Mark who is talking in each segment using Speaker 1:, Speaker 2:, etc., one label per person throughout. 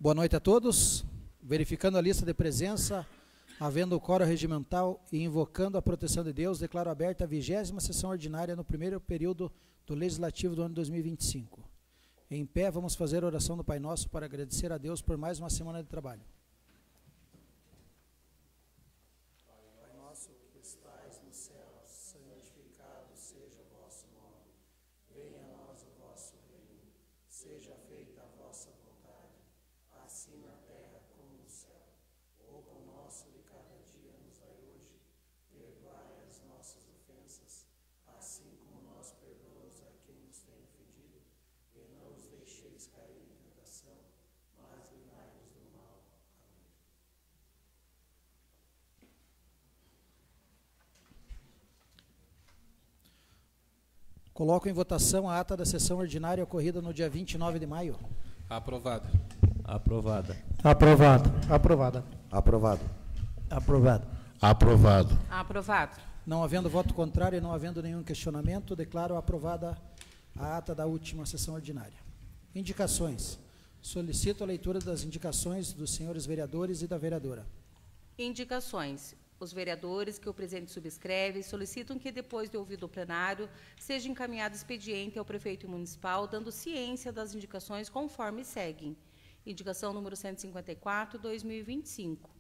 Speaker 1: Boa noite a todos. Verificando a lista de presença, havendo o quórum regimental e invocando a proteção de Deus, declaro aberta a 20ª sessão ordinária no primeiro período do Legislativo do ano 2025. Em pé, vamos fazer a oração do Pai Nosso para agradecer a Deus por mais uma semana de trabalho. Pai nosso que estais no céu, santificado seja o vosso nome. Venha a nós o vosso reino. Seja feita a vossa vontade, assim na terra como no céu. O pão nosso de cada dia nos dai hoje. Perdoai as nossas ofensas, assim como nós perdoamos a quem nos tem ofendido. E não os deixeis cair em tentação, mas livrai-nos do mal. Amém. Coloco em votação a ata da sessão ordinária ocorrida no dia 29 de maio.
Speaker 2: Aprovada.
Speaker 3: Aprovada.
Speaker 4: Aprovado. Aprovada.
Speaker 3: Aprovado.
Speaker 4: Aprovado.
Speaker 3: Aprovado.
Speaker 5: Aprovado.
Speaker 1: Não havendo voto contrário e não havendo nenhum questionamento, declaro aprovada a ata da última sessão ordinária. Indicações. Solicito a leitura das indicações dos senhores vereadores e da vereadora.
Speaker 5: Indicações. Os vereadores que o presente subscreve solicitam que, depois de ouvido o plenário, seja encaminhado expediente ao prefeito municipal, dando ciência das indicações conforme seguem. Indicação número 154/2025.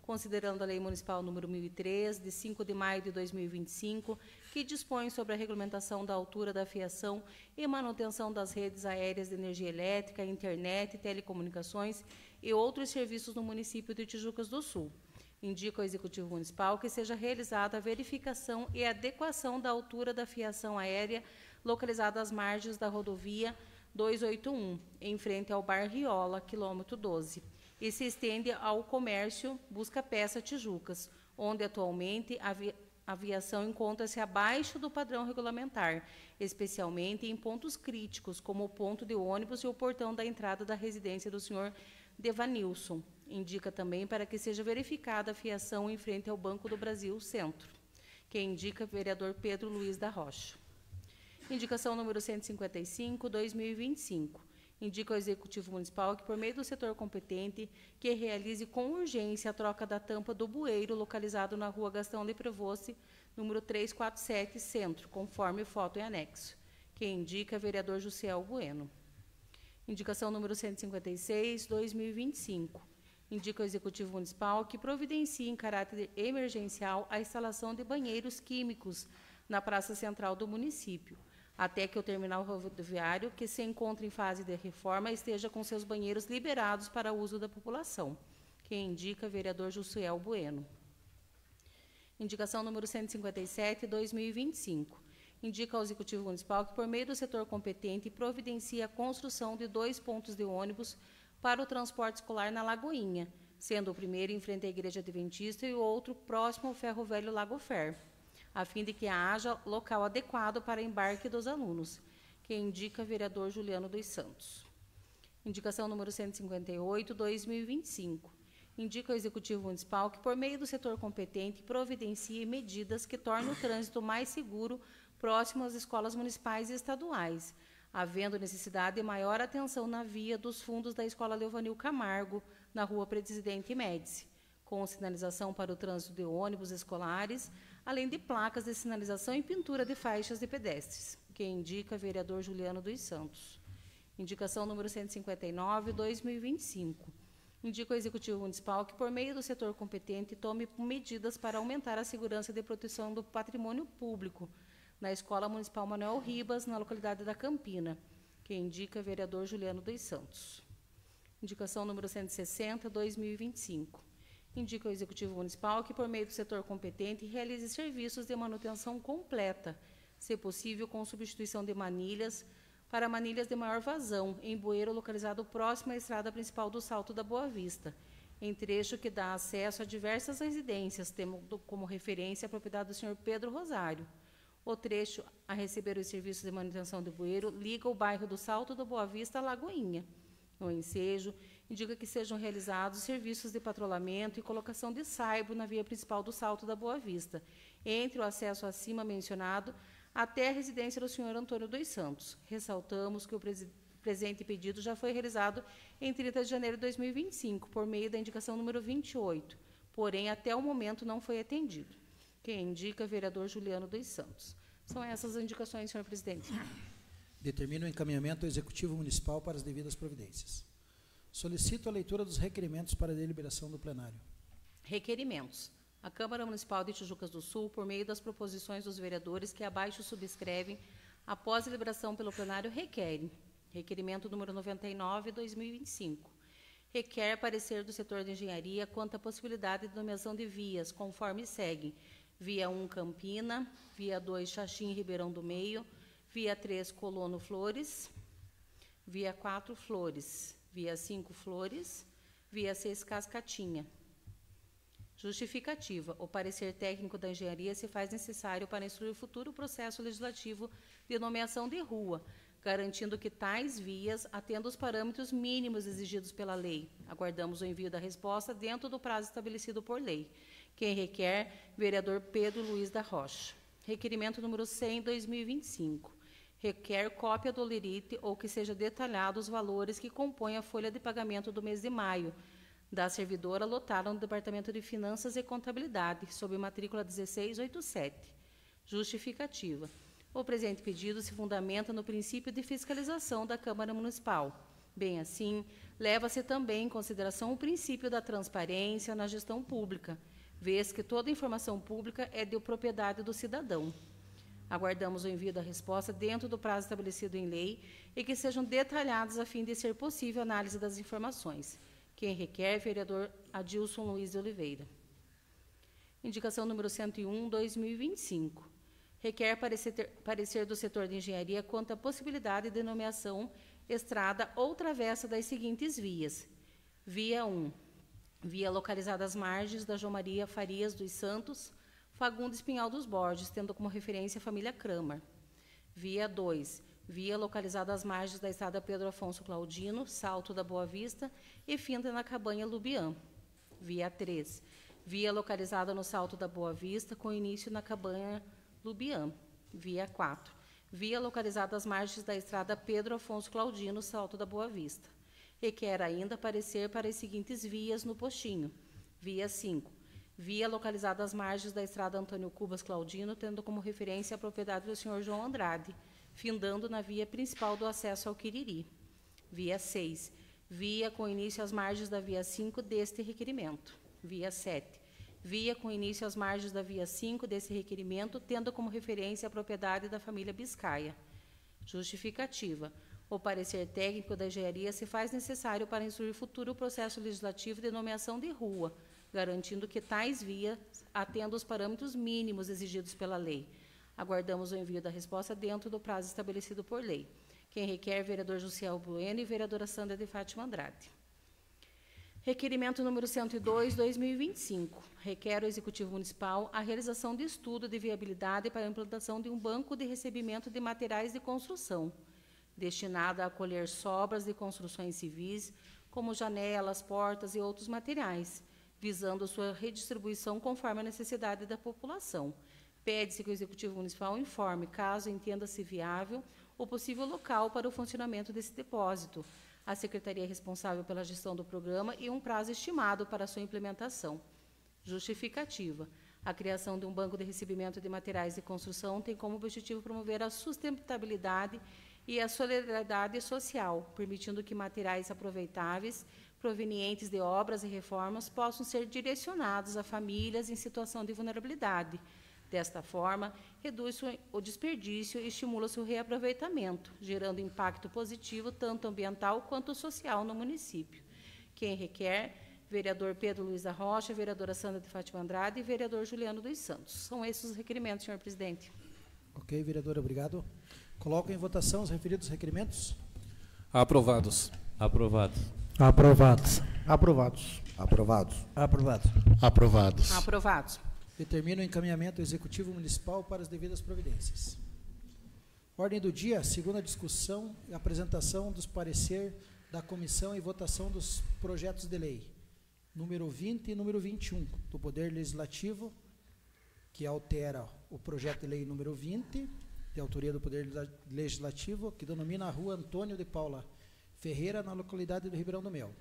Speaker 5: Considerando a Lei Municipal número 1003, de 5 de maio de 2025, que dispõe sobre a regulamentação da altura da fiação e manutenção das redes aéreas de energia elétrica, internet, telecomunicações e outros serviços no município de Tijucas do Sul. Indica ao Executivo Municipal que seja realizada a verificação e adequação da altura da fiação aérea localizada às margens da rodovia 281, em frente ao Bar Riola, quilômetro 12, e se estende ao comércio Busca-Peça Tijucas, onde atualmente a aviação encontra-se abaixo do padrão regulamentar, especialmente em pontos críticos, como o ponto de ônibus e o portão da entrada da residência do senhor Devanilson. Indica também para que seja verificada a fiação em frente ao Banco do Brasil Centro, que indica o vereador Pedro Luiz da Rocha. Indicação número 155/2025. Indica ao Executivo Municipal que, por meio do setor competente, que realize com urgência a troca da tampa do bueiro localizado na rua Gastão de Prevost, número 347, Centro, conforme foto em anexo, que indica o vereador Jussiel Bueno. Indicação número 156/2025. Indica ao Executivo Municipal que providencie em caráter emergencial a instalação de banheiros químicos na praça central do município, até que o terminal rodoviário, que se encontra em fase de reforma, esteja com seus banheiros liberados para uso da população, que indica o vereador Jussiel Bueno. Indicação número 157/2025. Indica ao Executivo Municipal que, por meio do setor competente, providencie a construção de 2 pontos de ônibus para o transporte escolar na Lagoinha, sendo o primeiro em frente à Igreja Adventista e o outro próximo ao Ferro Velho Lago Fer, a fim de que haja local adequado para embarque dos alunos, que indica o vereador Juliano dos Santos. Indicação número 158/2025. Indica ao Executivo Municipal que, por meio do setor competente, providencie medidas que tornem o trânsito mais seguro próximo às escolas municipais e estaduais, havendo necessidade de maior atenção na via dos fundos da Escola Leovanil Camargo, na Rua Presidente Médici, com sinalização para o trânsito de ônibus escolares, além de placas de sinalização e pintura de faixas de pedestres, que indica o vereador Juliano dos Santos. Indicação número 159/2025. Indica ao Executivo Municipal que, por meio do setor competente, tome medidas para aumentar a segurança de proteção do patrimônio público na Escola Municipal Manuel Ribas, na localidade da Campina, que indica o vereador Juliano dos Santos. Indicação número 160/2025. Indica ao Executivo Municipal que, por meio do setor competente, realize serviços de manutenção completa, se possível com substituição de manilhas, para manilhas de maior vazão, em bueiro localizado próximo à estrada principal do Salto da Boa Vista, em trecho que dá acesso a diversas residências, tendo como referência a propriedade do senhor Pedro Rosário. O trecho a receber os serviços de manutenção de bueiro liga o bairro do Salto da Boa Vista à Lagoinha. No ensejo, indica que sejam realizados serviços de patrulhamento e colocação de saibo na via principal do Salto da Boa Vista, entre o acesso acima mencionado até a residência do senhor Antônio dos Santos. Ressaltamos que o presente pedido já foi realizado em 30 de janeiro de 2025, por meio da indicação número 28, porém, até o momento não foi atendido. Quem indica, vereador Juliano dos Santos. São essas as indicações, senhor presidente.
Speaker 1: Determino o encaminhamento ao Executivo Municipal para as devidas providências. Solicito a leitura dos requerimentos para a deliberação do plenário.
Speaker 5: Requerimentos. A Câmara Municipal de Tijucas do Sul, por meio das proposições dos vereadores que abaixo subscrevem, após deliberação pelo plenário, requerem. Requerimento número 99/2025. Requer parecer do setor de engenharia quanto à possibilidade de nomeação de vias, conforme segue: via 1 Campina, via 2 Xaxim Ribeirão do Meio, via 3 Colono Flores, via 4 Flores, via 5 Flores, via 6 Cascatinha. Justificativa. O parecer técnico da engenharia se faz necessário para instruir o futuro processo legislativo de nomeação de rua, garantindo que tais vias atendam os parâmetros mínimos exigidos pela lei. Aguardamos o envio da resposta dentro do prazo estabelecido por lei. Quem requer, vereador Pedro Luiz da Rocha. Requerimento número 100/2025. Requer cópia do lerite ou que seja detalhado os valores que compõem a folha de pagamento do mês de maio da servidora lotada no Departamento de Finanças e Contabilidade, sob matrícula 1687. Justificativa. O presente pedido se fundamenta no princípio de fiscalização da Câmara Municipal. Bem assim, leva-se também em consideração o princípio da transparência na gestão pública, vez que toda informação pública é de propriedade do cidadão. Aguardamos o envio da resposta dentro do prazo estabelecido em lei e que sejam detalhados a fim de ser possível a análise das informações. Quem requer, vereador Adilson Luiz de Oliveira. Indicação número 101/2025. Requer parecer do setor de engenharia quanto à possibilidade de nomeação estrada ou travessa das seguintes vias. Via 1. Via localizada às margens da João Maria Farias dos Santos, Fagundes Pinhal dos Borges, tendo como referência a família Kramer. Via 2. Via localizada às margens da estrada Pedro Afonso Claudino, Salto da Boa Vista e finda na Cabanha Lubiã. Via 3. Via localizada no Salto da Boa Vista, com início na Cabanha Lubiã. Via 4. Via localizada às margens da estrada Pedro Afonso Claudino, Salto da Boa Vista. Requer ainda parecer para as seguintes vias no postinho. Via 5. Via localizada às margens da estrada Antônio Cubas Claudino, tendo como referência a propriedade do senhor João Andrade, findando na via principal do acesso ao Quiriri. Via 6. Via com início às margens da via 5 deste requerimento. Via 7. Via com início às margens da via 5 desse requerimento, tendo como referência a propriedade da família Biscaia. Justificativa. O parecer técnico da engenharia se faz necessário para instruir futuro processo legislativo de nomeação de rua, garantindo que tais vias atendam os parâmetros mínimos exigidos pela lei. Aguardamos o envio da resposta dentro do prazo estabelecido por lei. Quem requer, vereador Jussiel Bueno e vereadora Sandra de Fátima Andrade. Requerimento número 102/2025. Requer ao Executivo Municipal a realização de estudo de viabilidade para a implantação de um banco de recebimento de materiais de construção, destinado a acolher sobras de construções civis, como janelas, portas e outros materiais, visando sua redistribuição conforme a necessidade da população. Pede-se que o Executivo Municipal informe, caso entenda-se viável, o possível local para o funcionamento desse depósito, a Secretaria responsável pela gestão do programa e um prazo estimado para sua implementação. Justificativa. A criação de um banco de recebimento de materiais de construção tem como objetivo promover a sustentabilidade e a solidariedade social, permitindo que materiais aproveitáveis, provenientes de obras e reformas, possam ser direcionados a famílias em situação de vulnerabilidade. Desta forma, reduz-se o desperdício e estimula-se o reaproveitamento, gerando impacto positivo tanto ambiental quanto social no município. Quem requer, vereador Pedro Luiz da Rocha, vereadora Sandra de Fátima Andrade e vereador Juliano dos Santos. São esses os requerimentos, senhor presidente.
Speaker 1: Ok, vereadora, obrigado. Coloco em votação os referidos requerimentos.
Speaker 3: Aprovados. Aprovados.
Speaker 4: Aprovados. Aprovados.
Speaker 3: Aprovados.
Speaker 4: Aprovados.
Speaker 3: Aprovados.
Speaker 5: Aprovados.
Speaker 1: Determino o encaminhamento ao Executivo Municipal para as devidas providências. Ordem do dia, segunda discussão e apresentação dos parecer da comissão e votação dos projetos de lei, número 20 e número 21, do Poder Legislativo, que altera o projeto de lei número 20, de autoria do Poder Legislativo, que denomina a Rua Antônio de Paula
Speaker 4: Ferreira, na localidade do Ribeirão do Mel.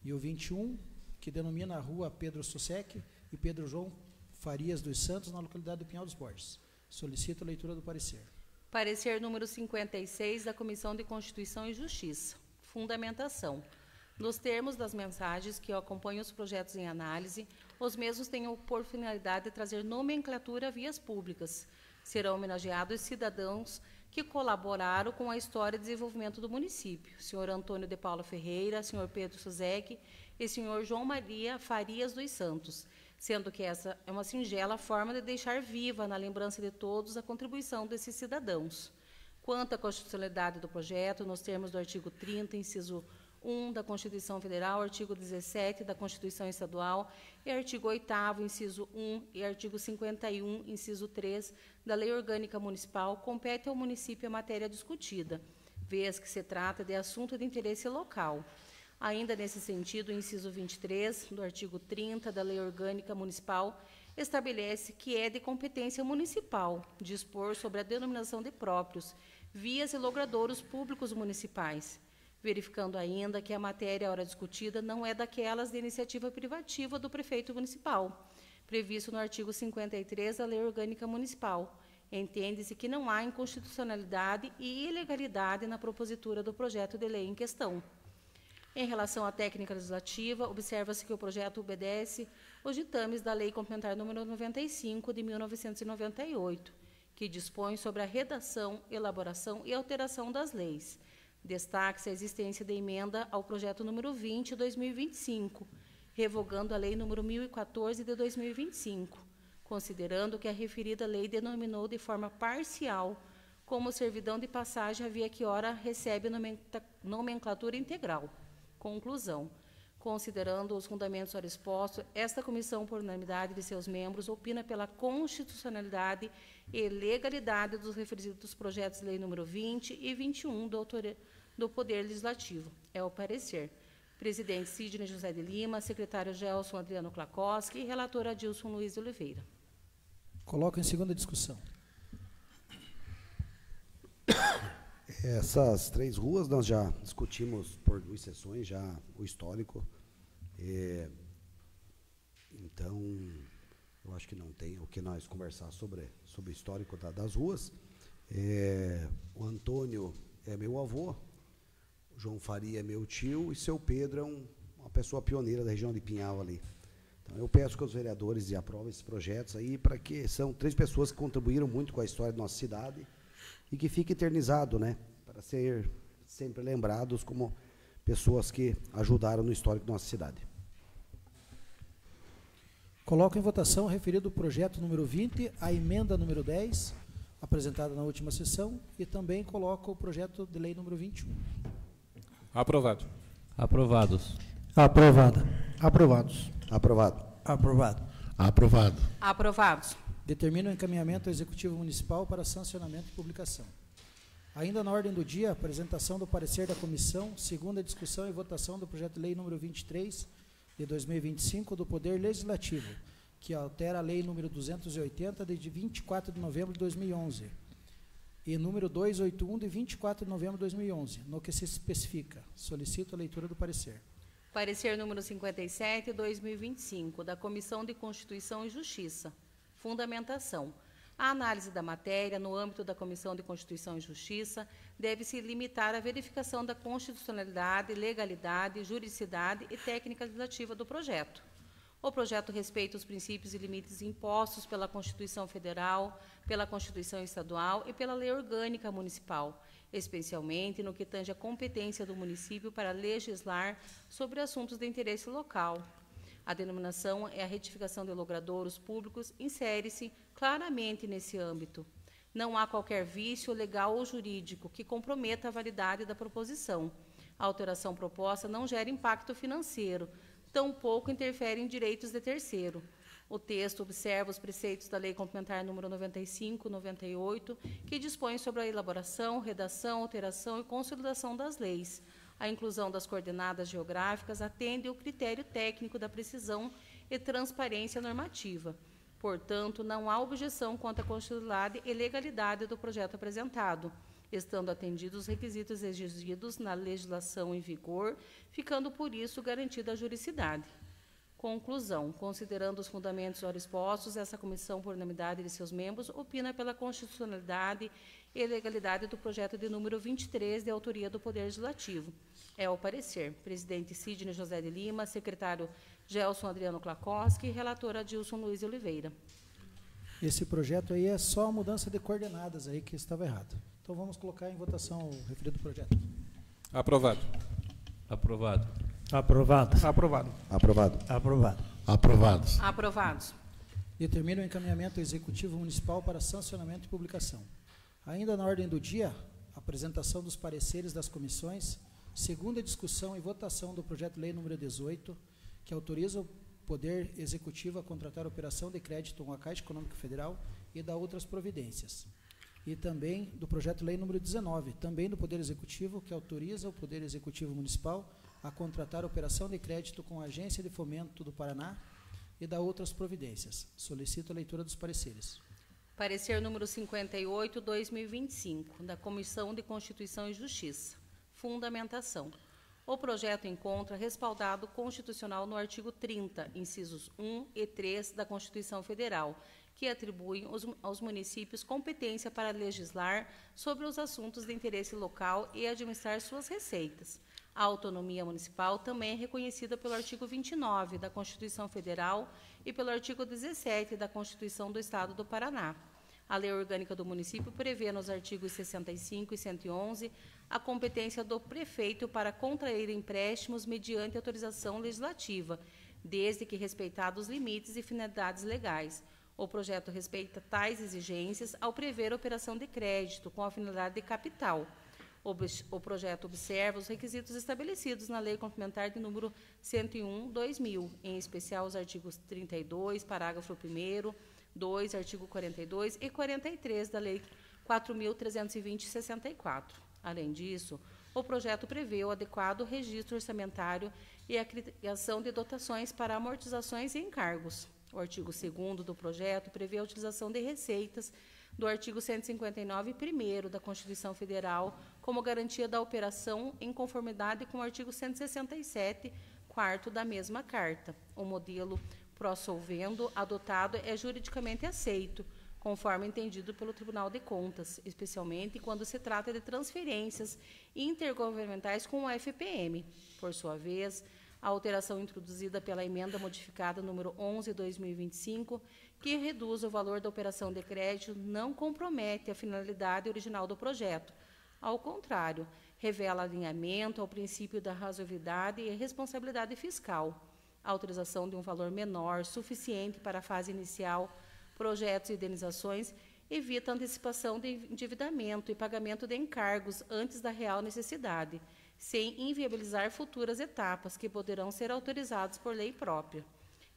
Speaker 4: E o 21, que denomina a rua Pedro Sussec e Pedro João Farias dos Santos, na localidade do Pinhal dos Borges. Solicito a leitura do parecer.
Speaker 5: Parecer número 56 da Comissão de Constituição e Justiça. Fundamentação. Nos termos das mensagens que acompanham os projetos em análise, os mesmos têm por finalidade de trazer nomenclatura a vias públicas. Serão homenageados cidadãos que colaboraram com a história e desenvolvimento do município. Senhor Antônio de Paula Ferreira, senhor Pedro Suzek e senhor João Maria Farias dos Santos, sendo que essa é uma singela forma de deixar viva na lembrança de todos a contribuição desses cidadãos. Quanto à constitucionalidade do projeto, nos termos do artigo 30, inciso 1 da Constituição Federal, artigo 17 da Constituição Estadual e artigo 8º, inciso 1 e artigo 51, inciso 3 da Lei Orgânica Municipal, compete ao município a matéria discutida, vez que se trata de assunto de interesse local. Ainda nesse sentido, o inciso 23 do artigo 30 da Lei Orgânica Municipal estabelece que é de competência municipal dispor sobre a denominação de próprios, vias e logradouros públicos municipais, verificando ainda que a matéria, ora discutida, não é daquelas de iniciativa privativa do prefeito municipal, previsto no artigo 53 da Lei Orgânica Municipal. Entende-se que não há inconstitucionalidade e ilegalidade na propositura do projeto de lei em questão. Em relação à técnica legislativa, observa-se que o projeto obedece os ditames da Lei Complementar nº 95, de 1998, que dispõe sobre a redação, elaboração e alteração das leis. Destaque-se a existência de emenda ao projeto número 20, de 2025, revogando a lei número 1014, de 2025, considerando que a referida lei denominou de forma parcial como servidão de passagem a via que ora recebe nomenclatura integral. Conclusão. Considerando os fundamentos ora expostos, esta comissão, por unanimidade de seus membros, opina pela constitucionalidade e legalidade dos referidos projetos de lei número 20 e 21 do Poder Legislativo. É o parecer. Presidente Sidney José de Lima, secretário Gelson Adriano Klakoski e relator Adilson Luiz de Oliveira.
Speaker 4: Coloco em segunda discussão.
Speaker 2: Essas 3 ruas nós já discutimos por 2 sessões, já o histórico. Então, eu acho que não tem o que nós conversar sobre o histórico das ruas. O Antônio é meu avô, o João Faria é meu tio e seu Pedro é uma pessoa pioneira da região de Pinhal ali. Então, eu peço que os vereadores aprovem esses projetos aí, para que são 3 pessoas que contribuíram muito com a história da nossa cidade e que fique eternizado, né, para ser sempre lembrados como pessoas que ajudaram no histórico da nossa cidade.
Speaker 4: Coloco em votação o referido projeto número 20, a emenda número 10, apresentada na última sessão, e também coloco o projeto de lei número 21.
Speaker 3: Aprovado.
Speaker 6: Aprovados.
Speaker 4: Aprovado. Aprovados.
Speaker 2: Aprovado.
Speaker 4: Aprovado.
Speaker 3: Aprovado.
Speaker 5: Aprovados.
Speaker 4: Determina o encaminhamento ao Executivo Municipal para sancionamento e publicação. Ainda na ordem do dia, a apresentação do parecer da comissão, segunda discussão e votação do projeto de lei número 23, de 2025, do Poder Legislativo, que altera a lei número 280, de 24 de novembro de 2011, e número 281, de 24 de novembro de 2011, no que se especifica. Solicito a leitura do parecer.
Speaker 5: Parecer número 57, 2025, da Comissão de Constituição e Justiça. Fundamentação. A análise da matéria, no âmbito da Comissão de Constituição e Justiça, deve-se limitar à verificação da constitucionalidade, legalidade, juridicidade e técnica legislativa do projeto. O projeto respeita os princípios e limites impostos pela Constituição Federal, pela Constituição Estadual e pela Lei Orgânica Municipal, especialmente no que tange à competência do município para legislar sobre assuntos de interesse local. A denominação é a retificação de logradouros públicos, insere-se claramente nesse âmbito. Não há qualquer vício legal ou jurídico que comprometa a validade da proposição. A alteração proposta não gera impacto financeiro, tampouco interfere em direitos de terceiro. O texto observa os preceitos da Lei Complementar número 95/98, que dispõe sobre a elaboração, redação, alteração e consolidação das leis. A inclusão das coordenadas geográficas atende ao critério técnico da precisão e transparência normativa. Portanto, não há objeção quanto à constitucionalidade e legalidade do projeto apresentado. estando atendidos os requisitos exigidos na legislação em vigor, ficando, por isso, garantida a juridicidade. Conclusão. Considerando os fundamentos ora expostos, essa comissão, por unanimidade de seus membros, opina pela constitucionalidade e legalidade do projeto de número 23, de autoria do Poder Legislativo. É o parecer. Presidente Sidney José de Lima, secretário Gelson Adriano Klakowski e relator Adilson Luiz de Oliveira.
Speaker 4: Esse projeto aí é só a mudança de coordenadas aí que estava errado. Então vamos colocar em votação o referido projeto.
Speaker 3: Aprovado.
Speaker 6: Aprovado.
Speaker 7: Aprovado.
Speaker 3: Aprovado.
Speaker 2: Aprovado.
Speaker 7: Aprovado.
Speaker 3: Aprovados.
Speaker 5: Aprovados.
Speaker 4: Determina o encaminhamento ao Executivo Municipal para sancionamento e publicação. Ainda na ordem do dia, apresentação dos pareceres das comissões, segunda discussão e votação do projeto de lei número 18, que autoriza o Poder Executivo a contratar operação de crédito com a Caixa Econômica Federal e da outras providências. E também do projeto de lei número 19, também do Poder Executivo, que autoriza o Poder Executivo Municipal a contratar operação de crédito com a Agência de Fomento do Paraná e da outras providências. Solicito a leitura dos pareceres.
Speaker 5: Parecer número 58, 2025, da Comissão de Constituição e Justiça. Fundamentação. O projeto encontra respaldado constitucional no artigo 30, incisos 1 e 3 da Constituição Federal, que atribuem aos municípios competência para legislar sobre os assuntos de interesse local e administrar suas receitas. A autonomia municipal também é reconhecida pelo artigo 29 da Constituição Federal e pelo artigo 17 da Constituição do Estado do Paraná. A Lei Orgânica do Município prevê nos artigos 65 e 111 a competência do prefeito para contrair empréstimos mediante autorização legislativa, desde que respeitados os limites e finalidades legais. O projeto respeita tais exigências ao prever operação de crédito com a finalidade de capital. O projeto observa os requisitos estabelecidos na Lei Complementar de número 101/2000, em especial os artigos 32, parágrafo 1º, 2, artigo 42 e 43 da Lei 4.320/64. Além disso, o projeto prevê o adequado registro orçamentário e a criação de dotações para amortizações e encargos. O artigo 2º do projeto prevê a utilização de receitas do artigo 159, 1º da Constituição Federal, como garantia da operação em conformidade com o artigo 167, 4º da mesma Carta. O modelo pró-solvendo adotado é juridicamente aceito, conforme entendido pelo Tribunal de Contas, especialmente quando se trata de transferências intergovernamentais com o FPM. Por sua vez, a alteração introduzida pela emenda modificada número 11/2025, que reduz o valor da operação de crédito, não compromete a finalidade original do projeto. Ao contrário, revela alinhamento ao princípio da razoabilidade e responsabilidade fiscal. A autorização de um valor menor, suficiente para a fase inicial, projetos e indenizações, evita a antecipação de endividamento e pagamento de encargos antes da real necessidade, sem inviabilizar futuras etapas que poderão ser autorizadas por lei própria.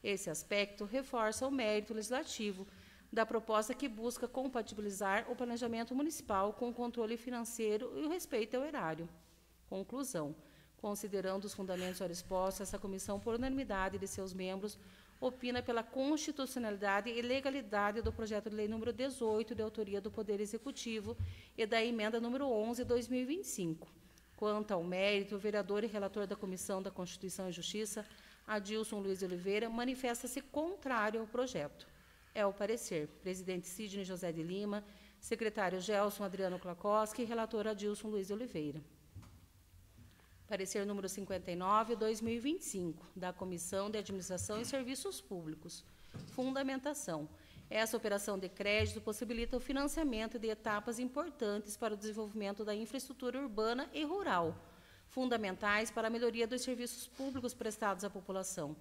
Speaker 5: Esse aspecto reforça o mérito legislativo da proposta que busca compatibilizar o planejamento municipal com o controle financeiro e o respeito ao erário. Conclusão. Considerando os fundamentos ora expostos, essa comissão, por unanimidade de seus membros, opina pela constitucionalidade e legalidade do projeto de lei número 18, de autoria do Poder Executivo, e da emenda número 11/2025. Quanto ao mérito, o vereador e relator da Comissão da Constituição e Justiça, Adilson Luiz de Oliveira, manifesta-se contrário ao projeto. É o parecer. Presidente Sidney José de Lima, secretário Gelson Adriano Klakowski e relator Adilson Luiz de Oliveira. Parecer número 59/2025, da Comissão de Administração e Serviços Públicos. Fundamentação. Essa operação de crédito possibilita o financiamento de etapas importantes para o desenvolvimento da infraestrutura urbana e rural, fundamentais para a melhoria dos serviços públicos prestados à população.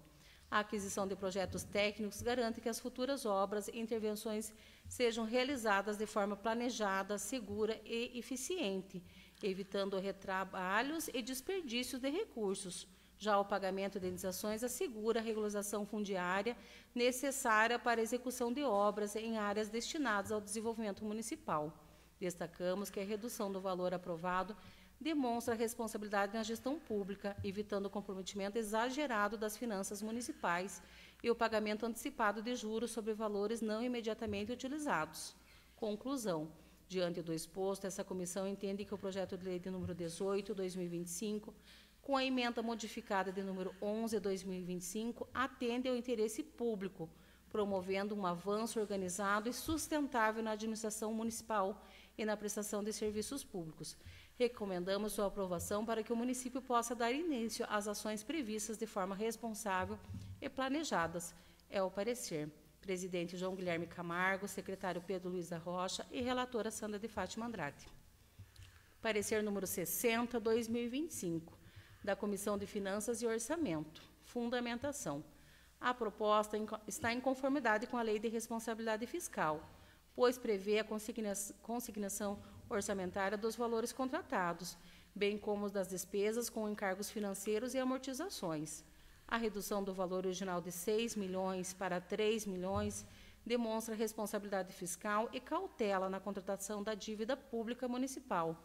Speaker 5: A aquisição de projetos técnicos garante que as futuras obras e intervenções sejam realizadas de forma planejada, segura e eficiente, evitando retrabalhos e desperdícios de recursos. Já o pagamento de indenizações assegura a regularização fundiária necessária para a execução de obras em áreas destinadas ao desenvolvimento municipal. Destacamos que a redução do valor aprovado demonstra a responsabilidade na gestão pública, evitando o comprometimento exagerado das finanças municipais e o pagamento antecipado de juros sobre valores não imediatamente utilizados. Conclusão. Diante do exposto, essa comissão entende que o projeto de lei de número 18/2025, com a emenda modificada de número 11/2025, atende ao interesse público, promovendo um avanço organizado e sustentável na administração municipal e na prestação de serviços públicos. Recomendamos sua aprovação para que o município possa dar início às ações previstas de forma responsável e planejadas. É o parecer. Presidente João Guilherme Camargo, secretário Pedro Luiz da Rocha e relatora Sandra de Fátima Andrade. Parecer número 60/2025, da Comissão de Finanças e Orçamento. Fundamentação. A proposta está em conformidade com a Lei de Responsabilidade Fiscal, pois prevê a consignação orçamentária dos valores contratados, bem como das despesas com encargos financeiros e amortizações. A redução do valor original de 6 milhões para 3 milhões demonstra responsabilidade fiscal e cautela na contratação da dívida pública municipal.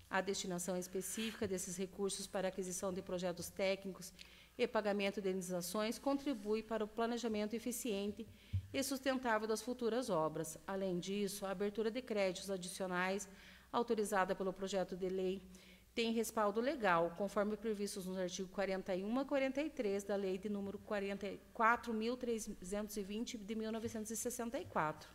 Speaker 5: A destinação específica desses recursos para aquisição de projetos técnicos e pagamento de indenizações contribui para o planejamento eficiente e sustentável das futuras obras. Além disso, a abertura de créditos adicionais, autorizada pelo projeto de lei, tem respaldo legal, conforme previstos nos artigos 41 a 43 da Lei de número 4.320 de 1964.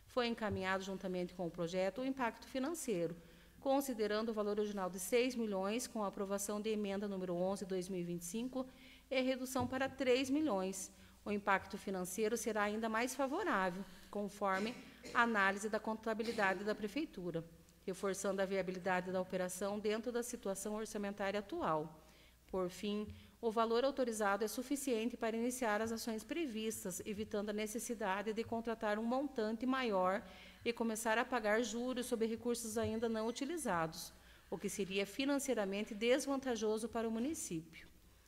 Speaker 5: Foi encaminhado juntamente com o projeto o impacto financeiro, considerando o valor original de 6 milhões, com a aprovação de emenda número 11/2025, e redução para 3 milhões. O impacto financeiro será ainda mais favorável, conforme a análise da contabilidade da Prefeitura, reforçando a viabilidade da operação dentro da situação orçamentária atual. Por fim, o valor autorizado é suficiente para iniciar as ações previstas, evitando a necessidade de contratar um montante maior e começar a pagar juros sobre recursos ainda não utilizados, o que seria financeiramente desvantajoso para o município.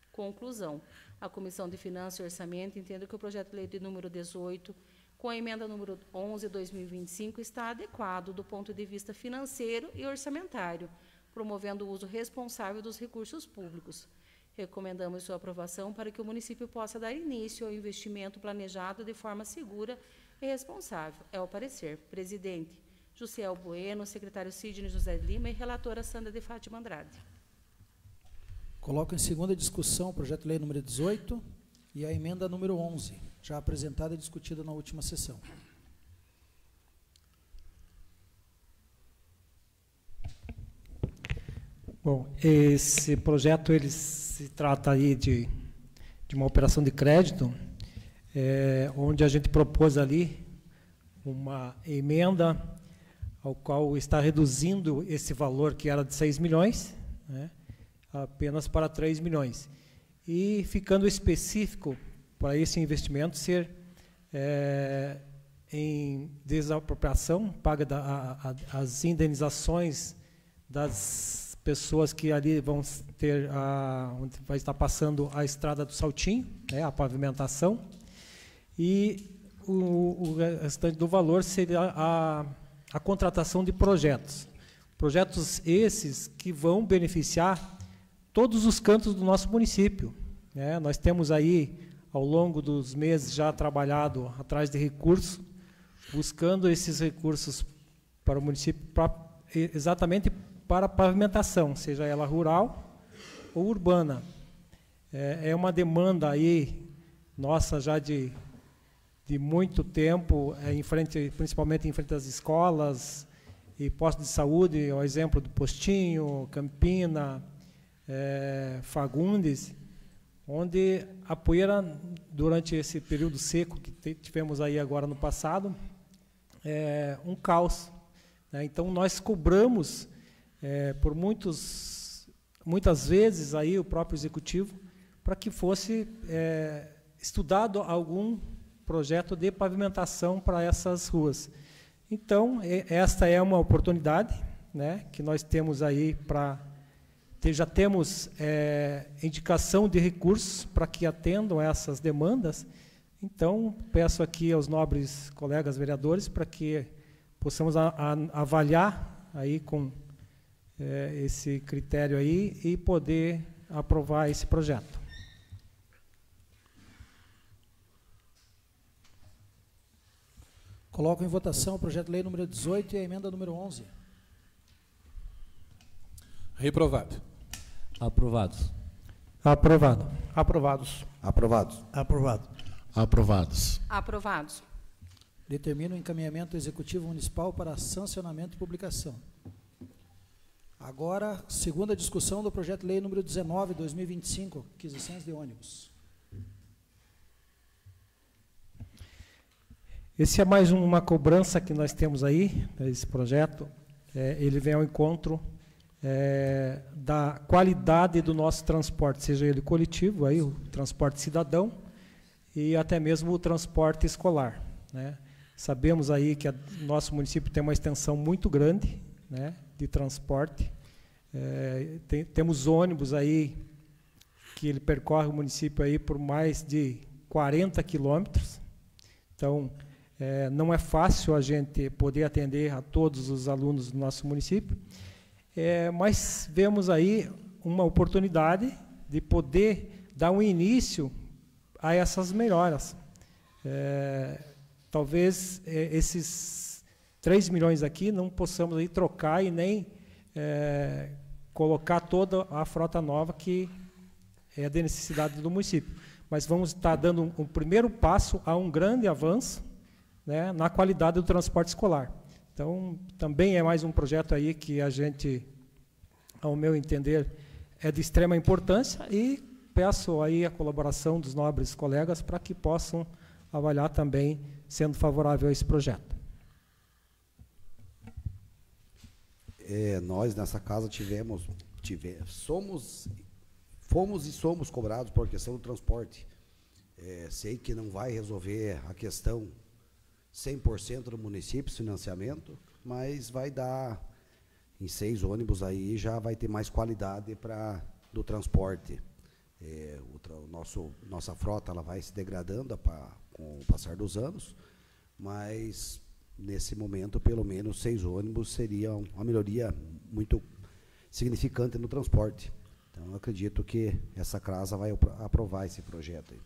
Speaker 5: Conclusão. A Comissão de Finanças e Orçamento entende que o projeto de lei de número 18, com a emenda número 11/2025, está adequado do ponto de vista financeiro e orçamentário, promovendo o uso responsável dos recursos públicos. Recomendamos sua aprovação para que o município possa dar início ao investimento planejado de forma segura e responsável. É o parecer. Presidente Jussiel Bueno, secretário Sidney José Lima e relatora Sandra de Fátima Andrade.
Speaker 4: Coloco em segunda discussão o projeto de lei número 18 e a emenda número 11, já apresentada e discutida na última sessão.
Speaker 6: Bom, esse projeto ele se trata aí de uma operação de crédito, onde a gente propôs ali uma emenda ao qual está reduzindo esse valor que era de 6 milhões, né, apenas para 3 milhões. E ficando específico para esse investimento ser em desapropriação, paga as indenizações das pessoas que ali vão ter onde vai estar passando a estrada do Saltinho, né, a pavimentação, e o restante do valor seria a contratação de projetos. Projetos esses que vão beneficiar todos os cantos do nosso município, né? Nós temos aí, ao longo dos meses, já trabalhado atrás de recursos, buscando esses recursos para o município, exatamente para a pavimentação, seja ela rural ou urbana. É uma demanda aí nossa já de muito tempo, principalmente em frente às escolas e postos de saúde, o exemplo do Postinho, Campina, Fagundes, onde a poeira, durante esse período seco que tivemos aí agora no passado, um caos, né? Então, nós cobramos, por muitas vezes, aí o próprio Executivo, para que fosse estudado algum projeto de pavimentação para essas ruas. Então, esta é uma oportunidade, né, que nós temos aí para... Já temos indicação de recursos para que atendam essas demandas. Então, peço aqui aos nobres colegas vereadores para que possamos avaliar aí com esse critério aí e poder aprovar esse projeto.
Speaker 4: Coloco em votação o projeto de lei número 18 e a emenda número 11.
Speaker 3: Reprovado.
Speaker 7: Aprovados.
Speaker 6: Aprovado.
Speaker 1: Aprovados.
Speaker 2: Aprovados.
Speaker 1: Aprovado.
Speaker 3: Aprovados.
Speaker 5: Aprovados.
Speaker 4: Determino o encaminhamento executivo municipal para sancionamento e publicação. Agora, segunda discussão do projeto de lei número 19, 2025, aquisições de ônibus.
Speaker 6: Esse é mais uma cobrança que nós temos aí, esse projeto. Ele vem ao encontro da qualidade do nosso transporte, seja ele coletivo, aí, o transporte cidadão, e até mesmo o transporte escolar, né? Sabemos aí que o nosso município tem uma extensão muito grande, né, de transporte. Temos ônibus aí que ele percorre o município aí por mais de 40 quilômetros. Então, não é fácil a gente poder atender a todos os alunos do nosso município, mas vemos aí uma oportunidade de poder dar um início a essas melhoras. Talvez esses 3 milhões aqui não possamos aí trocar e nem colocar toda a frota nova que é de necessidade do município. Mas vamos estar dando um primeiro passo a um grande avanço, né, na qualidade do transporte escolar. Então, também é mais um projeto aí que a gente, ao meu entender, é de extrema importância e peço aí a colaboração dos nobres colegas para que possam avaliar também sendo favorável a esse projeto.
Speaker 2: Nós, nessa casa, fomos e somos cobrados por questão do transporte. Sei que não vai resolver a questão 100% do município, financiamento, mas vai dar, em 6 ônibus aí, já vai ter mais qualidade do transporte. Nossa frota ela vai se degradando com o passar dos anos, mas nesse momento, pelo menos 6 ônibus seria uma melhoria muito significante no transporte. Então, eu acredito que essa casa vai aprovar esse projeto aí.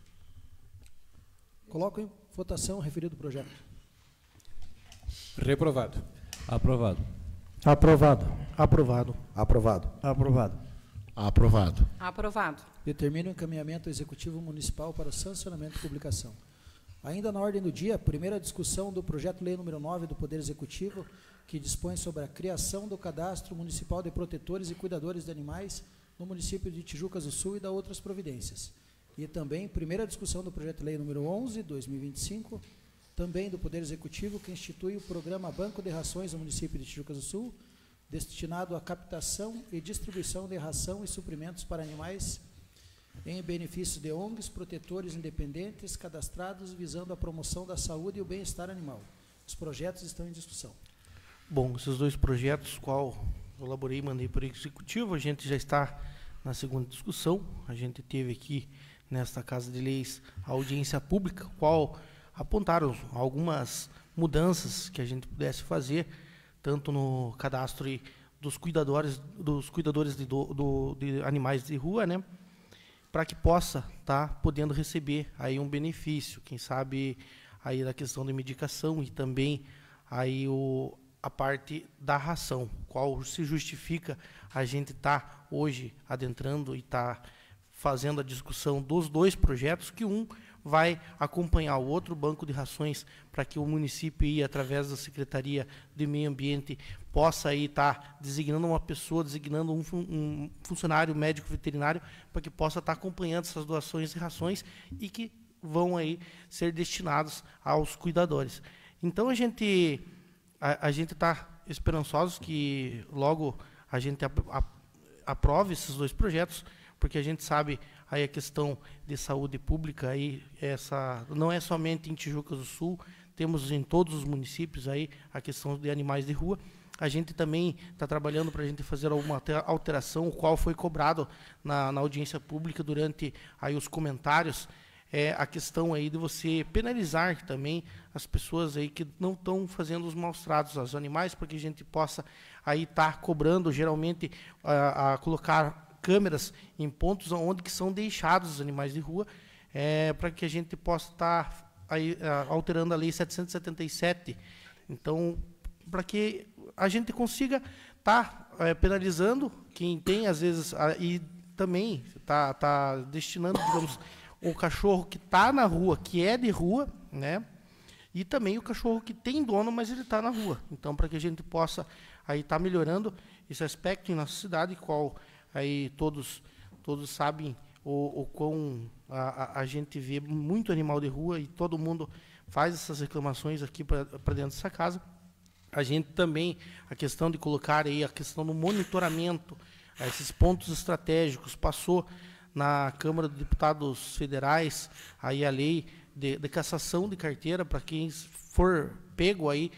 Speaker 4: Coloco em votação o referido projeto.
Speaker 3: Reprovado.
Speaker 7: Aprovado.
Speaker 6: Aprovado.
Speaker 1: Aprovado.
Speaker 2: Aprovado.
Speaker 1: Aprovado.
Speaker 3: Aprovado.
Speaker 5: Aprovado.
Speaker 4: Determino o encaminhamento executivo municipal para sancionamento e publicação. Ainda na ordem do dia, primeira discussão do projeto de lei número 9 do Poder Executivo, que dispõe sobre a criação do Cadastro Municipal de Protetores e Cuidadores de Animais no município de Tijucas do Sul e da outras providências. E também primeira discussão do projeto de lei número 11, 2025, também do Poder Executivo, que institui o programa Banco de Rações no município de Tijucas do Sul, destinado à captação e distribuição de ração e suprimentos para animais em benefício de ONGs, protetores independentes, cadastrados, visando a promoção da saúde e o bem-estar animal. Os projetos estão em discussão.
Speaker 1: Bom, esses 2 projetos, qual eu elaborei e mandei para o Executivo, a gente já está na segunda discussão. A gente teve aqui, nesta Casa de Leis, a audiência pública, qual apontaram algumas mudanças que a gente pudesse fazer, tanto no cadastro dos cuidadores de animais de rua, né, para que possa estar podendo receber aí um benefício, quem sabe aí da questão de medicação e também aí a parte da ração, qual se justifica a gente estar hoje adentrando e estar fazendo a discussão dos 2 projetos, que um vai acompanhar o outro, banco de rações, para que o município, através da Secretaria de Meio Ambiente, possa aí estar designando uma pessoa, designando um funcionário médico veterinário, para que possa estar acompanhando essas doações de rações e que vão aí ser destinados aos cuidadores. Então, a gente está esperançosos que logo a gente aprove esses 2 projetos, porque a gente sabe aí a questão de saúde pública aí, não é somente em Tijucas do Sul, temos em todos os municípios aí a questão de animais de rua. A gente também está trabalhando para a gente fazer alguma alteração, o qual foi cobrado na audiência pública durante aí os comentários, a questão aí de você penalizar também as pessoas aí que não estão fazendo os maus tratos aos animais, para que a gente possa aí estar cobrando geralmente a colocar câmeras em pontos onde que são deixados os animais de rua, para que a gente possa estar alterando a Lei 777. Então, para que a gente consiga estar penalizando quem tem, às vezes, e também tá destinando, digamos, o cachorro que está na rua, que é de rua, né? E também o cachorro que tem dono, mas ele está na rua. Então, para que a gente possa aí estar melhorando esse aspecto em nossa cidade, qual aí todos sabem o quão a gente vê muito animal de rua e todo mundo faz essas reclamações aqui para dentro dessa casa. A gente também, a questão de colocar aí a questão do monitoramento, esses pontos estratégicos, passou na Câmara dos Deputados Federais aí a lei de cassação de carteira para quem for pego aí